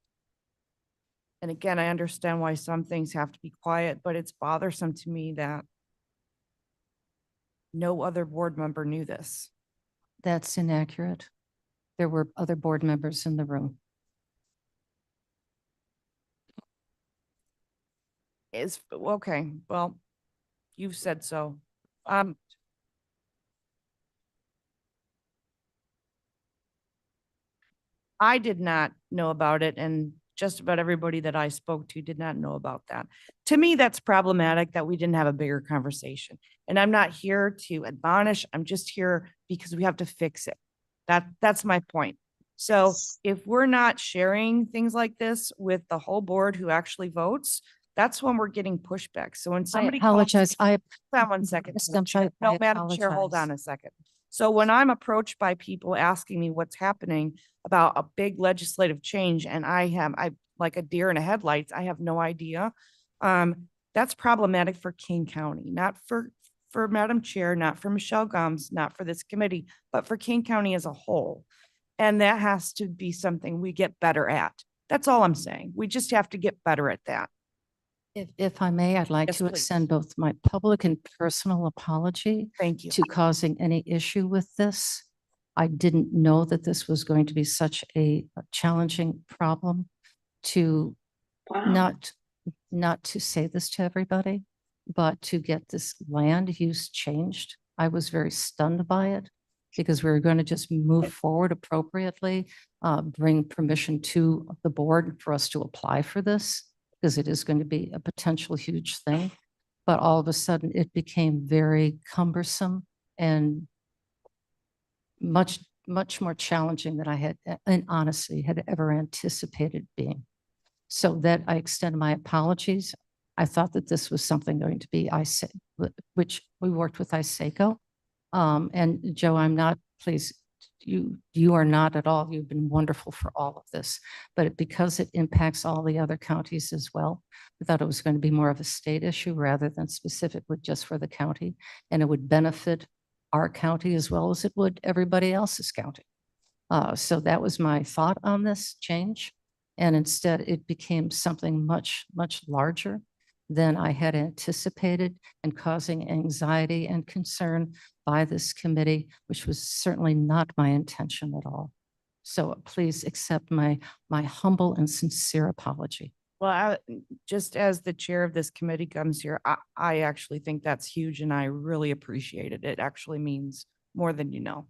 And again, I understand why some things have to be quiet, but it's bothersome to me that no other board member knew this. That's inaccurate. There were other board members in the room. Okay, well, you've said so. I did not know about it, and just about everybody that I spoke to did not know about that. To me, that's problematic that we didn't have a bigger conversation. And I'm not here to admonish, I'm just here because we have to fix it. That's my point. So if we're not sharing things like this with the whole board who actually votes, that's when we're getting pushback. So when I somebody calls apologize. me- Hold on 1 second. Ms. Madam Chair. Gumshoe, No, I Madam Chair, hold on apologize. a second. So when I'm approached by people asking me what's happening about a big legislative change, and I like a deer in the headlights, I have no idea. That's problematic for King County, not for Madam Chair, not for Michelle Gums, not for this committee, but for King County as a whole. And that has to be something we get better at. That's all I'm saying. We just have to get better at that. If I may, I'd like Yes, to please. extend both my public and personal apology Thank you. to causing any issue with this. I didn't know that this was going to be such a challenging problem to Wow. not to say this to everybody, but to get this land use changed. I was very stunned by it because we were going to just move forward appropriately, bring permission to the board for us to apply for this, because it is going to be a potential huge thing. But all of a sudden, it became very cumbersome and much more challenging than I had, and honestly, had ever anticipated being. So that I extend my apologies. I thought that this was something going to be which we worked with ISACO. And Joe, I'm not, please, you are not at all. You've been wonderful for all of this, but because it impacts all the other counties as well, I thought it was going to be more of a state issue rather than specifically just for the county. And it would benefit our county as well as it would everybody else's county. So that was my thought on this change. And instead, it became something much, much larger than I had anticipated and causing anxiety and concern by this committee, which was certainly not my intention at all. So please accept my humble and sincere apology. Well, just as the chair of this committee comes here, I actually think that's huge and I really appreciate it. It actually means more than you know.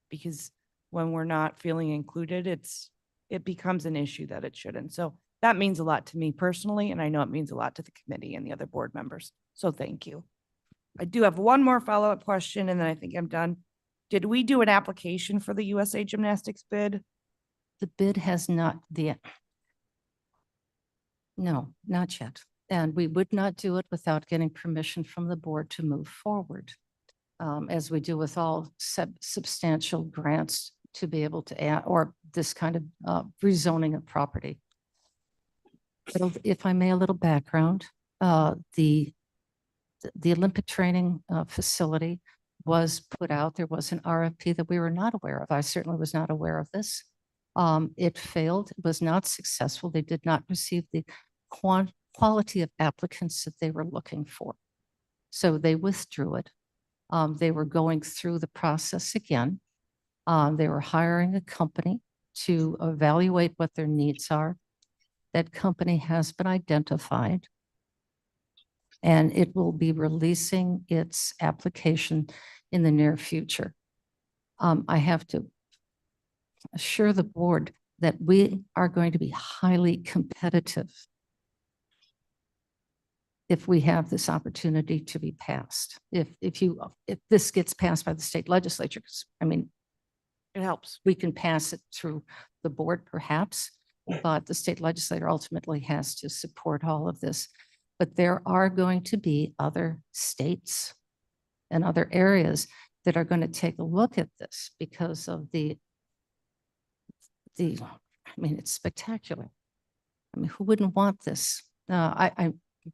Because when we're not feeling included, it becomes an issue that it shouldn't. So that means a lot to me personally, and I know it means a lot to the committee and the other board members. So thank you. I do have one more follow-up question and then I think I'm done. Did we do an application for the USA Gymnastics bid? The bid has not no, not yet. And we would not do it without getting permission from the board to move forward. As we do with all substantial grants to be able to add, or this kind of rezoning of property. If I may, a little background, the Olympic training facility was put out. There was an RFP that we were not aware of. I certainly was not aware of this. It failed, it was not successful. They did not receive the quality of applicants that they were looking for. So they withdrew it. They were going through the process again. They were hiring a company to evaluate what their needs are. That company has been identified and it will be releasing its application in the near future. I have to assure the board that we are going to be highly competitive if we have this opportunity to be passed. If this gets passed by the state legislature, 'cause, I mean, it helps. We can pass it through the board perhaps, but the state legislature ultimately has to support all of this. But there are going to be other states and other areas that are going to take a look at this because of I mean, it's spectacular. I mean, who wouldn't want this?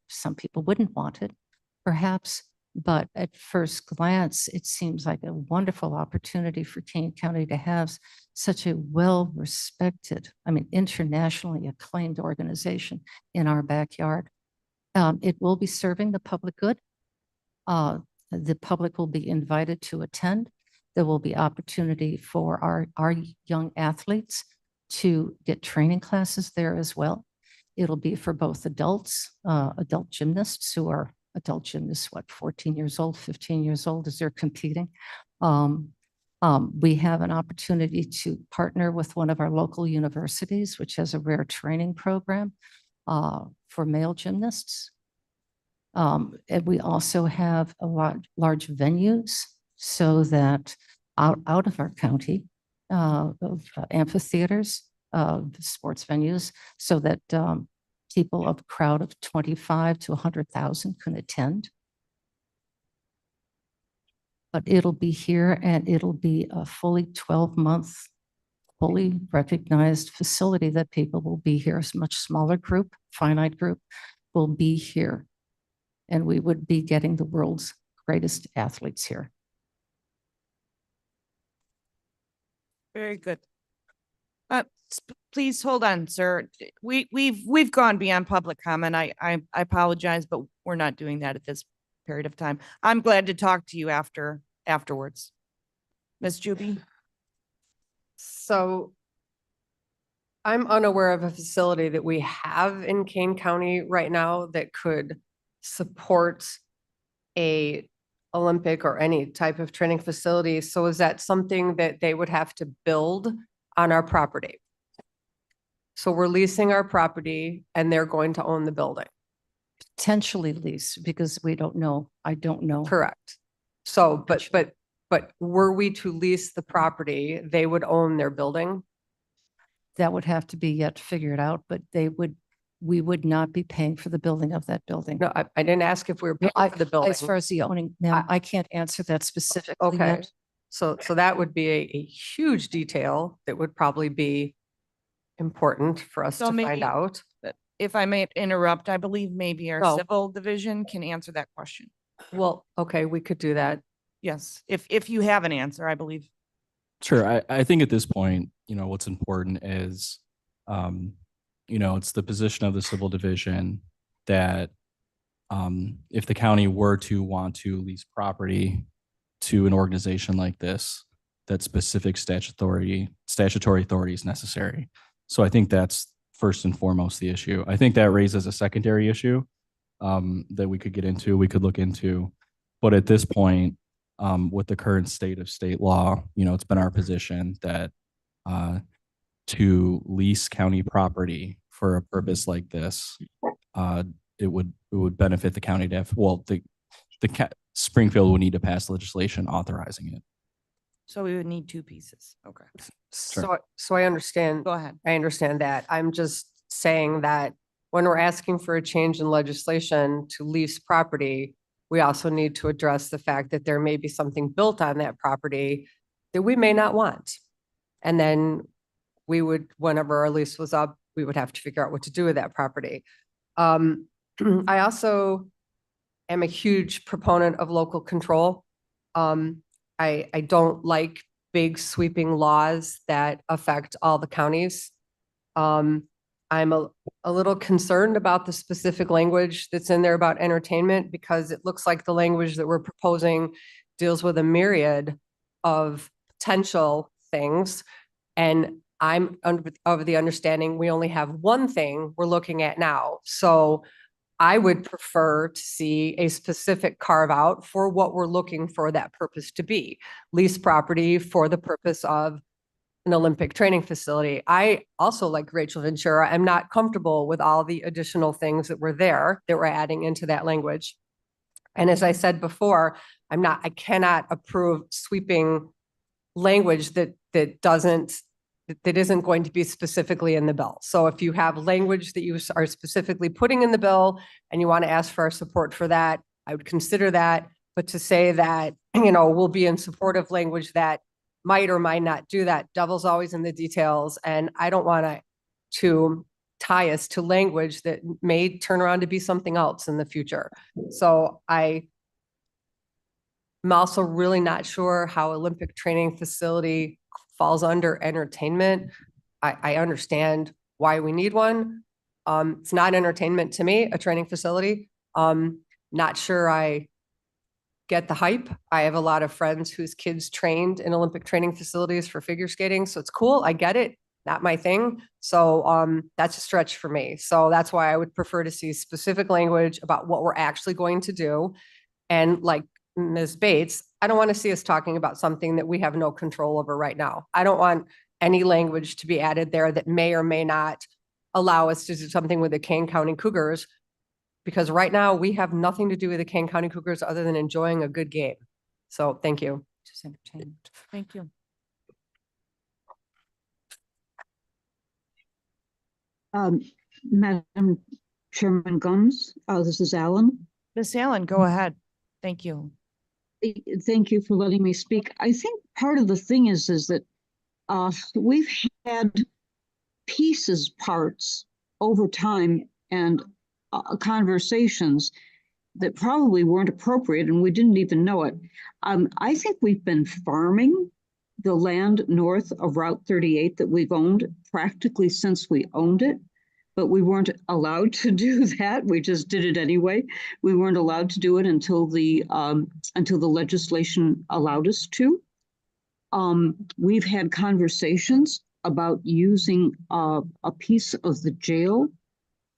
Some people wouldn't want it, perhaps, but at first glance, it seems like a wonderful opportunity for Kane County to have such a well-respected, I mean, internationally acclaimed organization in our backyard. It will be serving the public good. The public will be invited to attend. There will be opportunity for our young athletes to get training classes there as well. It'll be for both adults, adult gymnasts who are adult gymnasts, 14 years old, 15 years old as they're competing. We have an opportunity to partner with one of our local universities, which has a rare training program for male gymnasts. And we also have a large venues so that out of our county, of amphitheaters, sports venues, so that people of a crowd of 25 to 100,000 can attend. But it'll be here and it'll be a fully 12-month, fully recognized facility that people will be here. A much smaller group, finite group will be here. And we would be getting the world's greatest athletes here. Very good. Please hold on, sir. We've gone beyond public comment. I apologize, but we're not doing that at this period of time. I'm glad to talk to you afterwards. Ms. Juby? So I'm unaware of a facility that we have in Kane County right now that could support a Olympic or any type of training facility. So is that something that they would have to build on our property? So we're leasing our property and they're going to own the building. Potentially lease, because we don't know. I don't know. Correct. So, but were we to lease the property, they would own their building? That would have to be yet figured out, but we would not be paying for the building of that building. No, I didn't ask if we were paying for the building. As far as the owning, ma'am, I can't answer that specifically Okay. yet. So that would be a huge detail that would probably be important for us So to maybe- find out. If I may interrupt, I believe maybe our No. civil division can answer that question. Well, okay, we could do that. Yes, if you have an answer, I believe. Sure. I think at this point, what's important is You know, it's the position of the civil division that if the county were to want to lease property to an organization like this, that specific statutory authority is necessary. So I think that's first and foremost the issue. I think that raises a secondary issue that we could get into, we could look into. But at this point, with the current state of state law, you know, it's been our position that to lease county property for a purpose like this, it would benefit the county to have, well, Springfield would need to pass legislation authorizing it. So we would need two pieces. Okay. So I understand. Go ahead. I understand that. I'm just saying that when we're asking for a change in legislation to lease property, we also need to address the fact that there may be something built on that property that we may not want. And then we would, whenever our lease was up, we would have to figure out what to do with that property. I also am a huge proponent of local control. I don't like big sweeping laws that affect all the counties. I'm a little concerned about the specific language that's in there about entertainment, because it looks like the language that we're proposing deals with a myriad of potential things. And I'm of the understanding we only have one thing we're looking at now. So I would prefer to see a specific carve out for what we're looking for that purpose to be. Lease property for the purpose of an Olympic training facility. I also, like Rachel Ventura, am not comfortable with all the additional things that were there that we're adding into that language. And as I said before, I cannot approve sweeping language that isn't going to be specifically in the bill. So if you have language that you are specifically putting in the bill and you want to ask for our support for that, I would consider that. But to say that, you know, we'll be in support of language that might or might not do that, devil's always in the details. And I don't want to tie us to language that may turn around to be something else in the future. So I'm also really not sure how Olympic training facility falls under entertainment. I understand why we need one. It's not entertainment to me, a training facility. Not sure I get the hype. I have a lot of friends whose kids trained in Olympic training facilities for figure skating. So it's cool. I get it. Not my thing. So that's a stretch for me. So that's why I would prefer to see specific language about what we're actually going to do. And like Ms. Bates, I don't want to see us talking about something that we have no control over right now. I don't want any language to be added there that may or may not allow us to do something with the Kane County Cougars, because right now we have nothing to do with the Kane County Cougars other than enjoying a good game. So thank you. Just entertainment. Thank you. Madam Chairman Gumbs, this is Alan. Miss Allen, go ahead. Thank you. Thank you for letting me speak. I think part of the thing is that we've had parts over time and conversations that probably weren't appropriate and we didn't even know it. I think we've been farming the land north of Route 38 that we've owned practically since we owned it, but we weren't allowed to do that. We just did it anyway. We weren't allowed to do it until the legislation allowed us to. We've had conversations about using a piece of the jail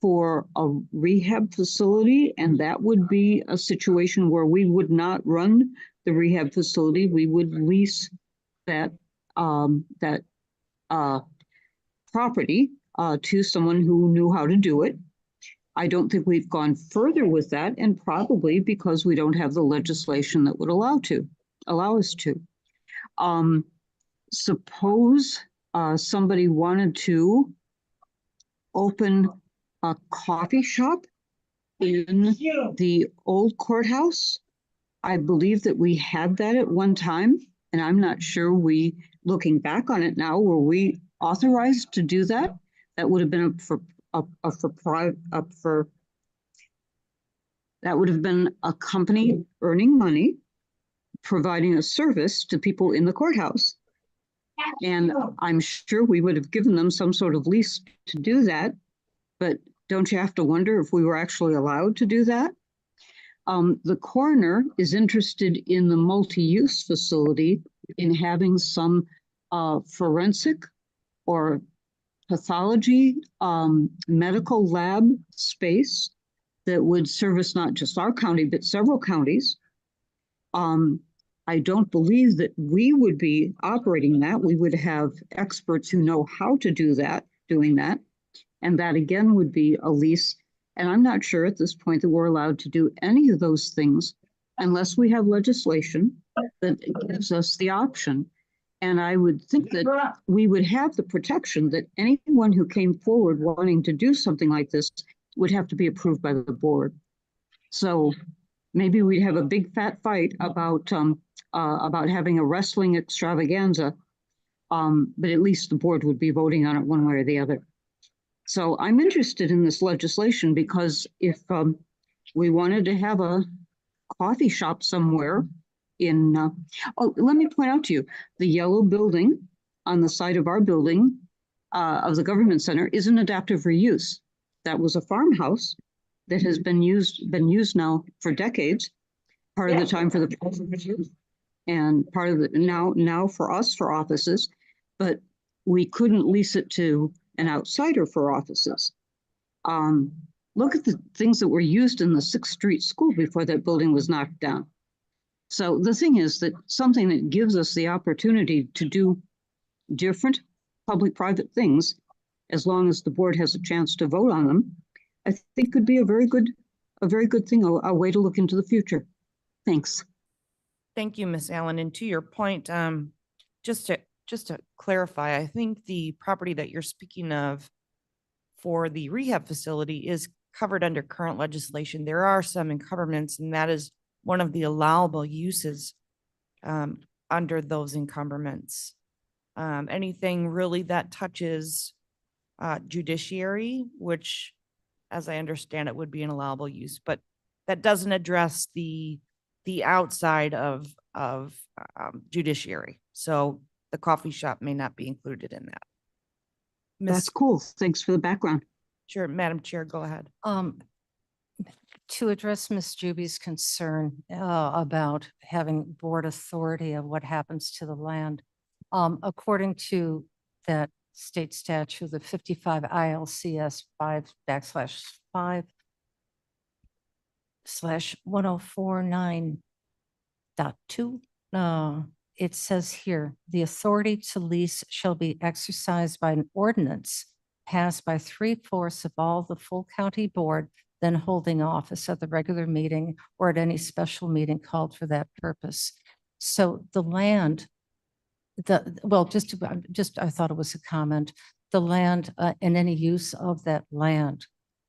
for a rehab facility, and that would be a situation where we would not run the rehab facility. We would lease that property to someone who knew how to do it. I don't think we've gone further with that, and probably because we don't have the legislation that would allow us to. Suppose somebody wanted to open a coffee shop in the old courthouse. I believe that we had that at one time, and I'm not sure looking back on it now, were we authorized to do that? That would have been that would have been a company earning money, providing a service to people in the courthouse. And I'm sure we would have given them some sort of lease to do that. But don't you have to wonder if we were actually allowed to do that? The coroner is interested in the multi-use facility in having some forensic or pathology medical lab space that would service not just our county, but several counties. I don't believe that we would be operating that. We would have experts who know how to do that, doing that. And that again would be a lease. And I'm not sure at this point that we're allowed to do any of those things unless we have legislation that gives us the option. And I would think that we would have the protection that anyone who came forward wanting to do something like this would have to be approved by the board. So maybe we'd have a big fat fight about having a wrestling extravaganza, but at least the board would be voting on it one way or the other. So I'm interested in this legislation because if we wanted to have a coffee shop somewhere in, let me point out to you, the yellow building on the side of our building of the government center is an adaptive reuse. That was a farmhouse that has been used now for decades, part of the time for the and part of the now for us for offices, but we couldn't lease it to an outsider for offices. Look at the things that were used in the 6th Street School before that building was knocked down. So the thing is that something that gives us the opportunity to do different public-private things, as long as the board has a chance to vote on them, I think could be a very good thing, a way to look into the future. Thanks. Thank you, Ms. Allen. And to your point, just to clarify, I think the property that you're speaking of for the rehab facility is covered under current legislation. There are some encumbrance, and that is one of the allowable uses under those encumbrance. Anything really that touches judiciary, which, as I understand it, would be an allowable use, but that doesn't address the outside of judiciary. So the coffee shop may not be included in that. That's cool. Thanks for the background. Sure, Madam Chair, go ahead. To address Ms. Juby's concern about having board authority of what happens to the land, according to that state statute, the 55 ILCS 5/5/1049.2, it says here, the authority to lease shall be exercised by an ordinance passed by 3/4 of all the full county board then holding office at the regular meeting or at any special meeting called for that purpose. So the land, I thought it was a comment, the land and any use of that land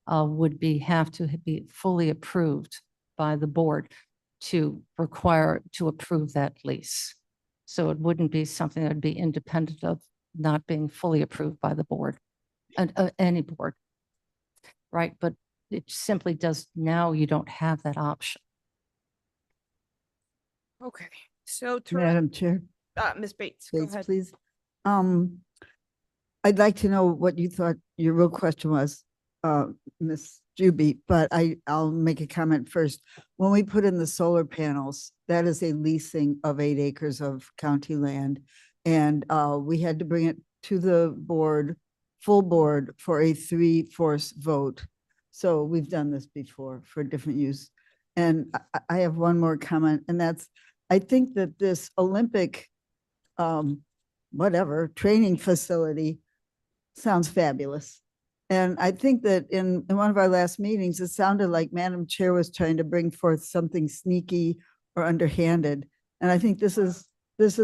would have to be fully approved by the board to approve that lease. So it wouldn't be something that would be independent of not being fully approved by the board, any board, right? But it simply does, now you don't have that option. Okay, so Madam Chair. Ms. Bates, go Bates, ahead. please. I'd like to know what you thought your real question was, Ms. Juby, but I'll make a comment first. When we put in the solar panels, that is a leasing of 8 acres of county land. And we had to bring it to the board, full board, for a 3/4 vote. So we've done this before for different use. And I have one more comment, and that's, I think that this Olympic training facility sounds fabulous. And I think that in one of our last meetings, it sounded like Madam Chair was trying to bring forth something sneaky or underhanded. And I think this is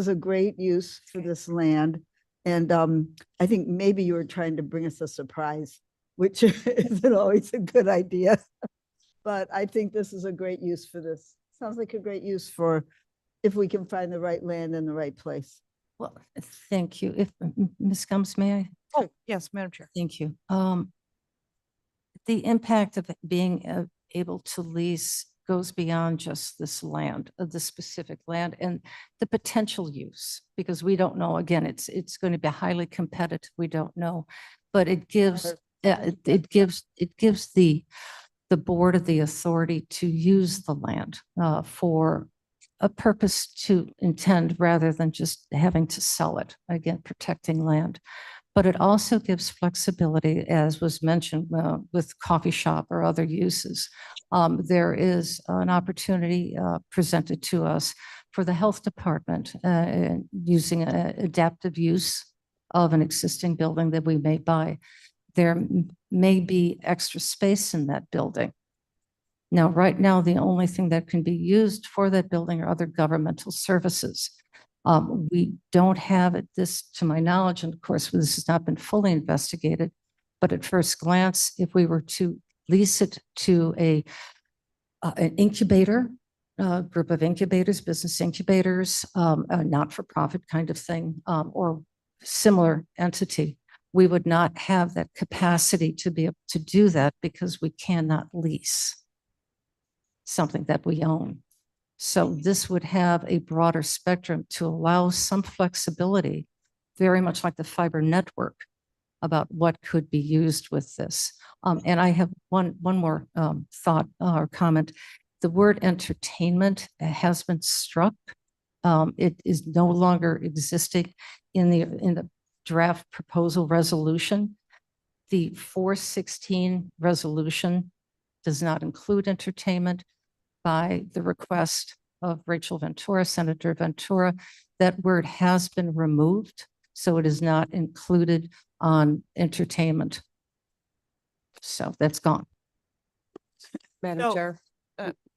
a great use for this land. And I think maybe you were trying to bring us a surprise, which isn't always a good idea. But I think this is a great use for this. Sounds like a great use for if we can find the right land in the right place. Well, thank you. If Ms. Gumbs, may I? Oh, yes, Madam Chair. Thank you. The impact of being able to lease goes beyond just this land, the specific land and the potential use, because we don't know, again, it's going to be highly competitive. We don't know, but it gives, it gives the board of the authority to use the land for a purpose to intend rather than just having to sell it, again, protecting land. But it also gives flexibility, as was mentioned with coffee shop or other uses. There is an opportunity presented to us for the health department using adaptive use of an existing building that we may buy. There may be extra space in that building. Now, right now, the only thing that can be used for that building are other governmental services. We don't have at this, to my knowledge, and of course, this has not been fully investigated, but at first glance, if we were to lease it to an incubator, group of incubators, business incubators, a not-for-profit kind of thing, or similar entity, we would not have that capacity to be able to do that because we cannot lease something that we own. So this would have a broader spectrum to allow some flexibility, very much like the fiber network, about what could be used with this. And I have one more thought or comment. The word entertainment has been struck. It is no longer existing in the draft proposal resolution. The 416 resolution does not include entertainment. By the request of Rachel Ventura, Senator Ventura, that word has been removed, so it is not included on entertainment. So that's gone. Madam So, Chair,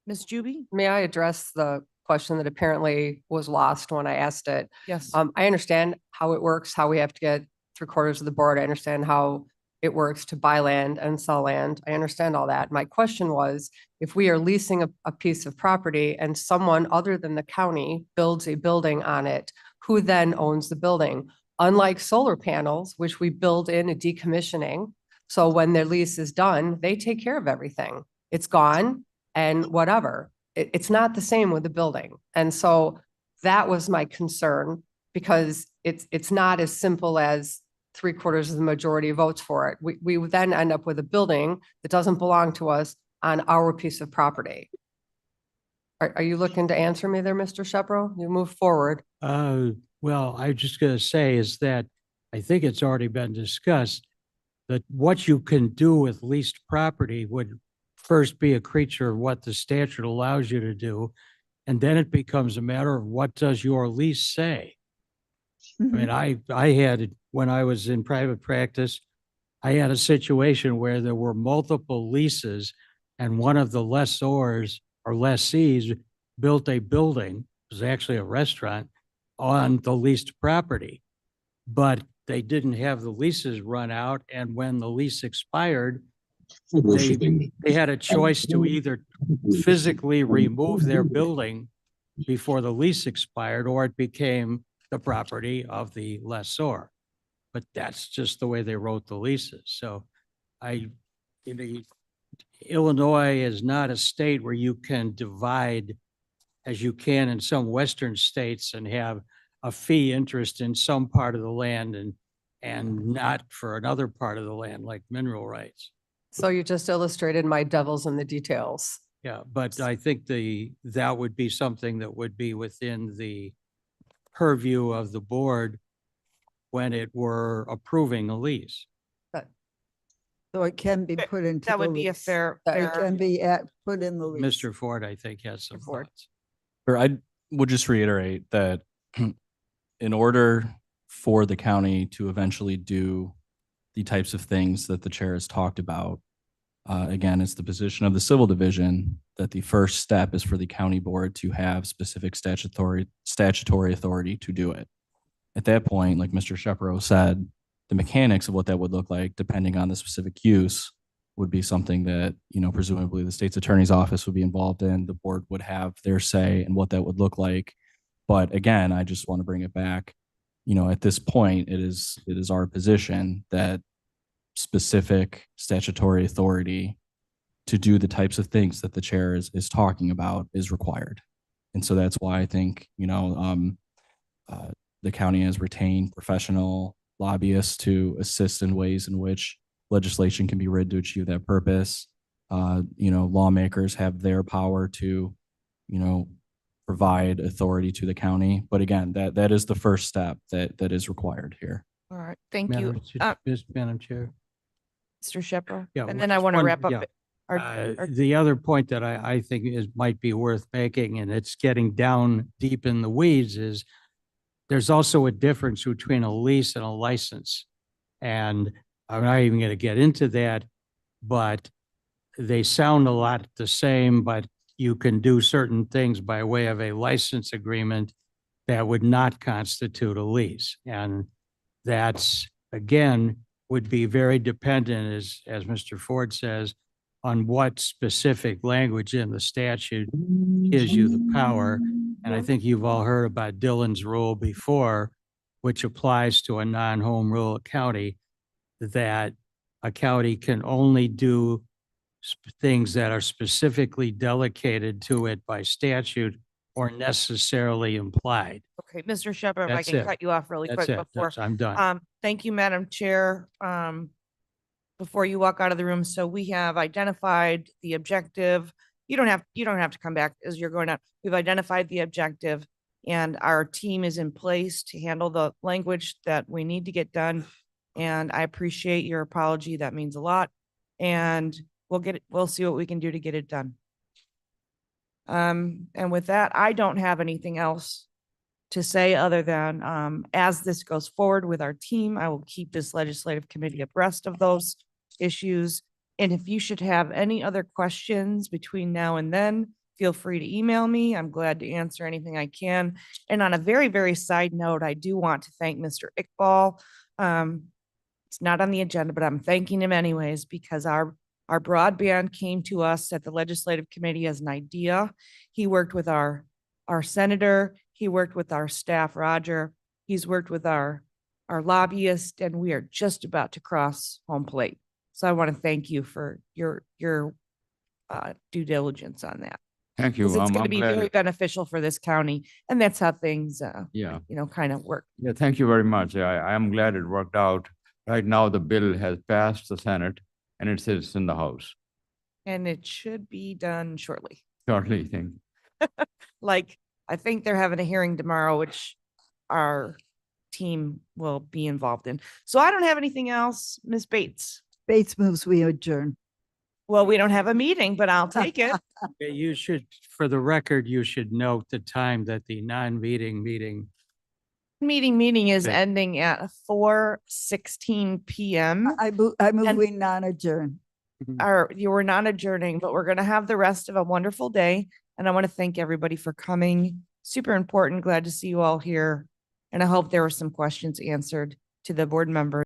Ms. Juby? may I address the question that apparently was lost when I asked it? Yes. I understand how it works, how we have to get 3/4 of the board. I understand how it works to buy land and sell land. I understand all that. My question was, if we are leasing a piece of property and someone other than the county builds a building on it, who then owns the building? Unlike solar panels, which we build in a decommissioning, so when their lease is done, they take care of everything. It's gone and whatever. It's not the same with the building. And so that was my concern, because it's not as simple as 3/4 of the majority votes for it. We would then end up with a building that doesn't belong to us on our piece of property. Are you looking to answer me there, Mr. Shepro? You move forward. Well, I'm just going to say is that I think it's already been discussed that what you can do with leased property would first be a creature of what the statute allows you to do. And then it becomes a matter of what does your lease say? I mean, I had, when I was in private practice, I had a situation where there were multiple leases and one of the lessors or lessees built a building, it was actually a restaurant, on the leased property. But they didn't have the leases run out, and when the lease expired, they had a choice to either physically remove their building before the lease expired, or it became the property of the lessor. But that's just the way they wrote the leases. So Illinois is not a state where you can divide as you can in some Western states and have a fee interest in some part of the land and not for another part of the land, like mineral rights. So you just illustrated my devil's in the details. Yeah, but I think that would be something that would be within the purview of the board when it were approving a lease. So it can be put into. That the would be a lease. fair. It can be put in the lease. Mr. Ford, I think, has some thoughts. Or I would just reiterate that in order for the county to eventually do the types of things that the chair has talked about, again, it's the position of the civil division that the first step is for the county board to have specific statutory authority to do it. At that point, like Mr. Shepro said, the mechanics of what that would look like, depending on the specific use, would be something that, presumably the state's attorney's office would be involved in. The board would have their say in what that would look like. But again, I just want to bring it back. At this point, it is our position that specific statutory authority to do the types of things that the chair is talking about is required. And so that's why I think, the county has retained professional lobbyists to assist in ways in which legislation can be written to achieve that purpose. Lawmakers have their power to, provide authority to the county. But again, that is the first step that is required here. All right, thank you. Madam Chair. Mr. Shepherd? Yeah, And then I want to one- wrap up. yeah. our- The other point that I think might be worth making, and it's getting down deep in the weeds, is there's also a difference between a lease and a license. And I'm not even going to get into that, but they sound a lot the same, but you can do certain things by way of a license agreement that would not constitute a lease. And that's, again, would be very dependent, as Mr. Ford says, on what specific language in the statute gives you the power. And I think you've all heard about Dillon's rule before, which applies to a non-home rule county, that a county can only do things that are specifically delegated to it by statute or necessarily implied. Okay, Mr. Shepherd, if I That's can it. cut you off really That's quick it. before. I'm done. Thank you, Madam Chair. Before you walk out of the room, so we have identified the objective. You don't have to come back as you're going out. We've identified the objective and our team is in place to handle the language that we need to get done. And I appreciate your apology. That means a lot. And we'll see what we can do to get it done. And with that, I don't have anything else to say other than, as this goes forward with our team, I will keep this legislative committee abreast of those issues. And if you should have any other questions between now and then, feel free to email me. I'm glad to answer anything I can. And on a very, very side note, I do want to thank Mr. Iqbal. It's not on the agenda, but I'm thanking him anyways, because our broadband came to us at the legislative committee as an idea. He worked with our senator. He worked with our staff, Roger. He's worked with our lobbyist, and we are just about to cross home plate. So I want to thank you for your due diligence on that. Thank you. 'Cause it's going to I'm be glad very beneficial for this county, and that's how things, Yeah. kind of work. Yeah, thank you very much. I am glad it worked out. Right now, the bill has passed the Senate and it sits in the House. And it should be done shortly. Shortly, thank you. Like, I think they're having a hearing tomorrow, which our team will be involved in. So I don't have anything else. Ms. Bates. Bates moves, we adjourn. Well, we don't have a meeting, but I'll take it. You should, for the record, you should note the time that the non-meeting meeting. Meeting is Okay. ending at 4:16 PM. I move And- we non-adjourn. You were not adjourning, but we're going to have the rest of a wonderful day. And I want to thank everybody for coming. Super important. Glad to see you all here. And I hope there were some questions answered to the board members.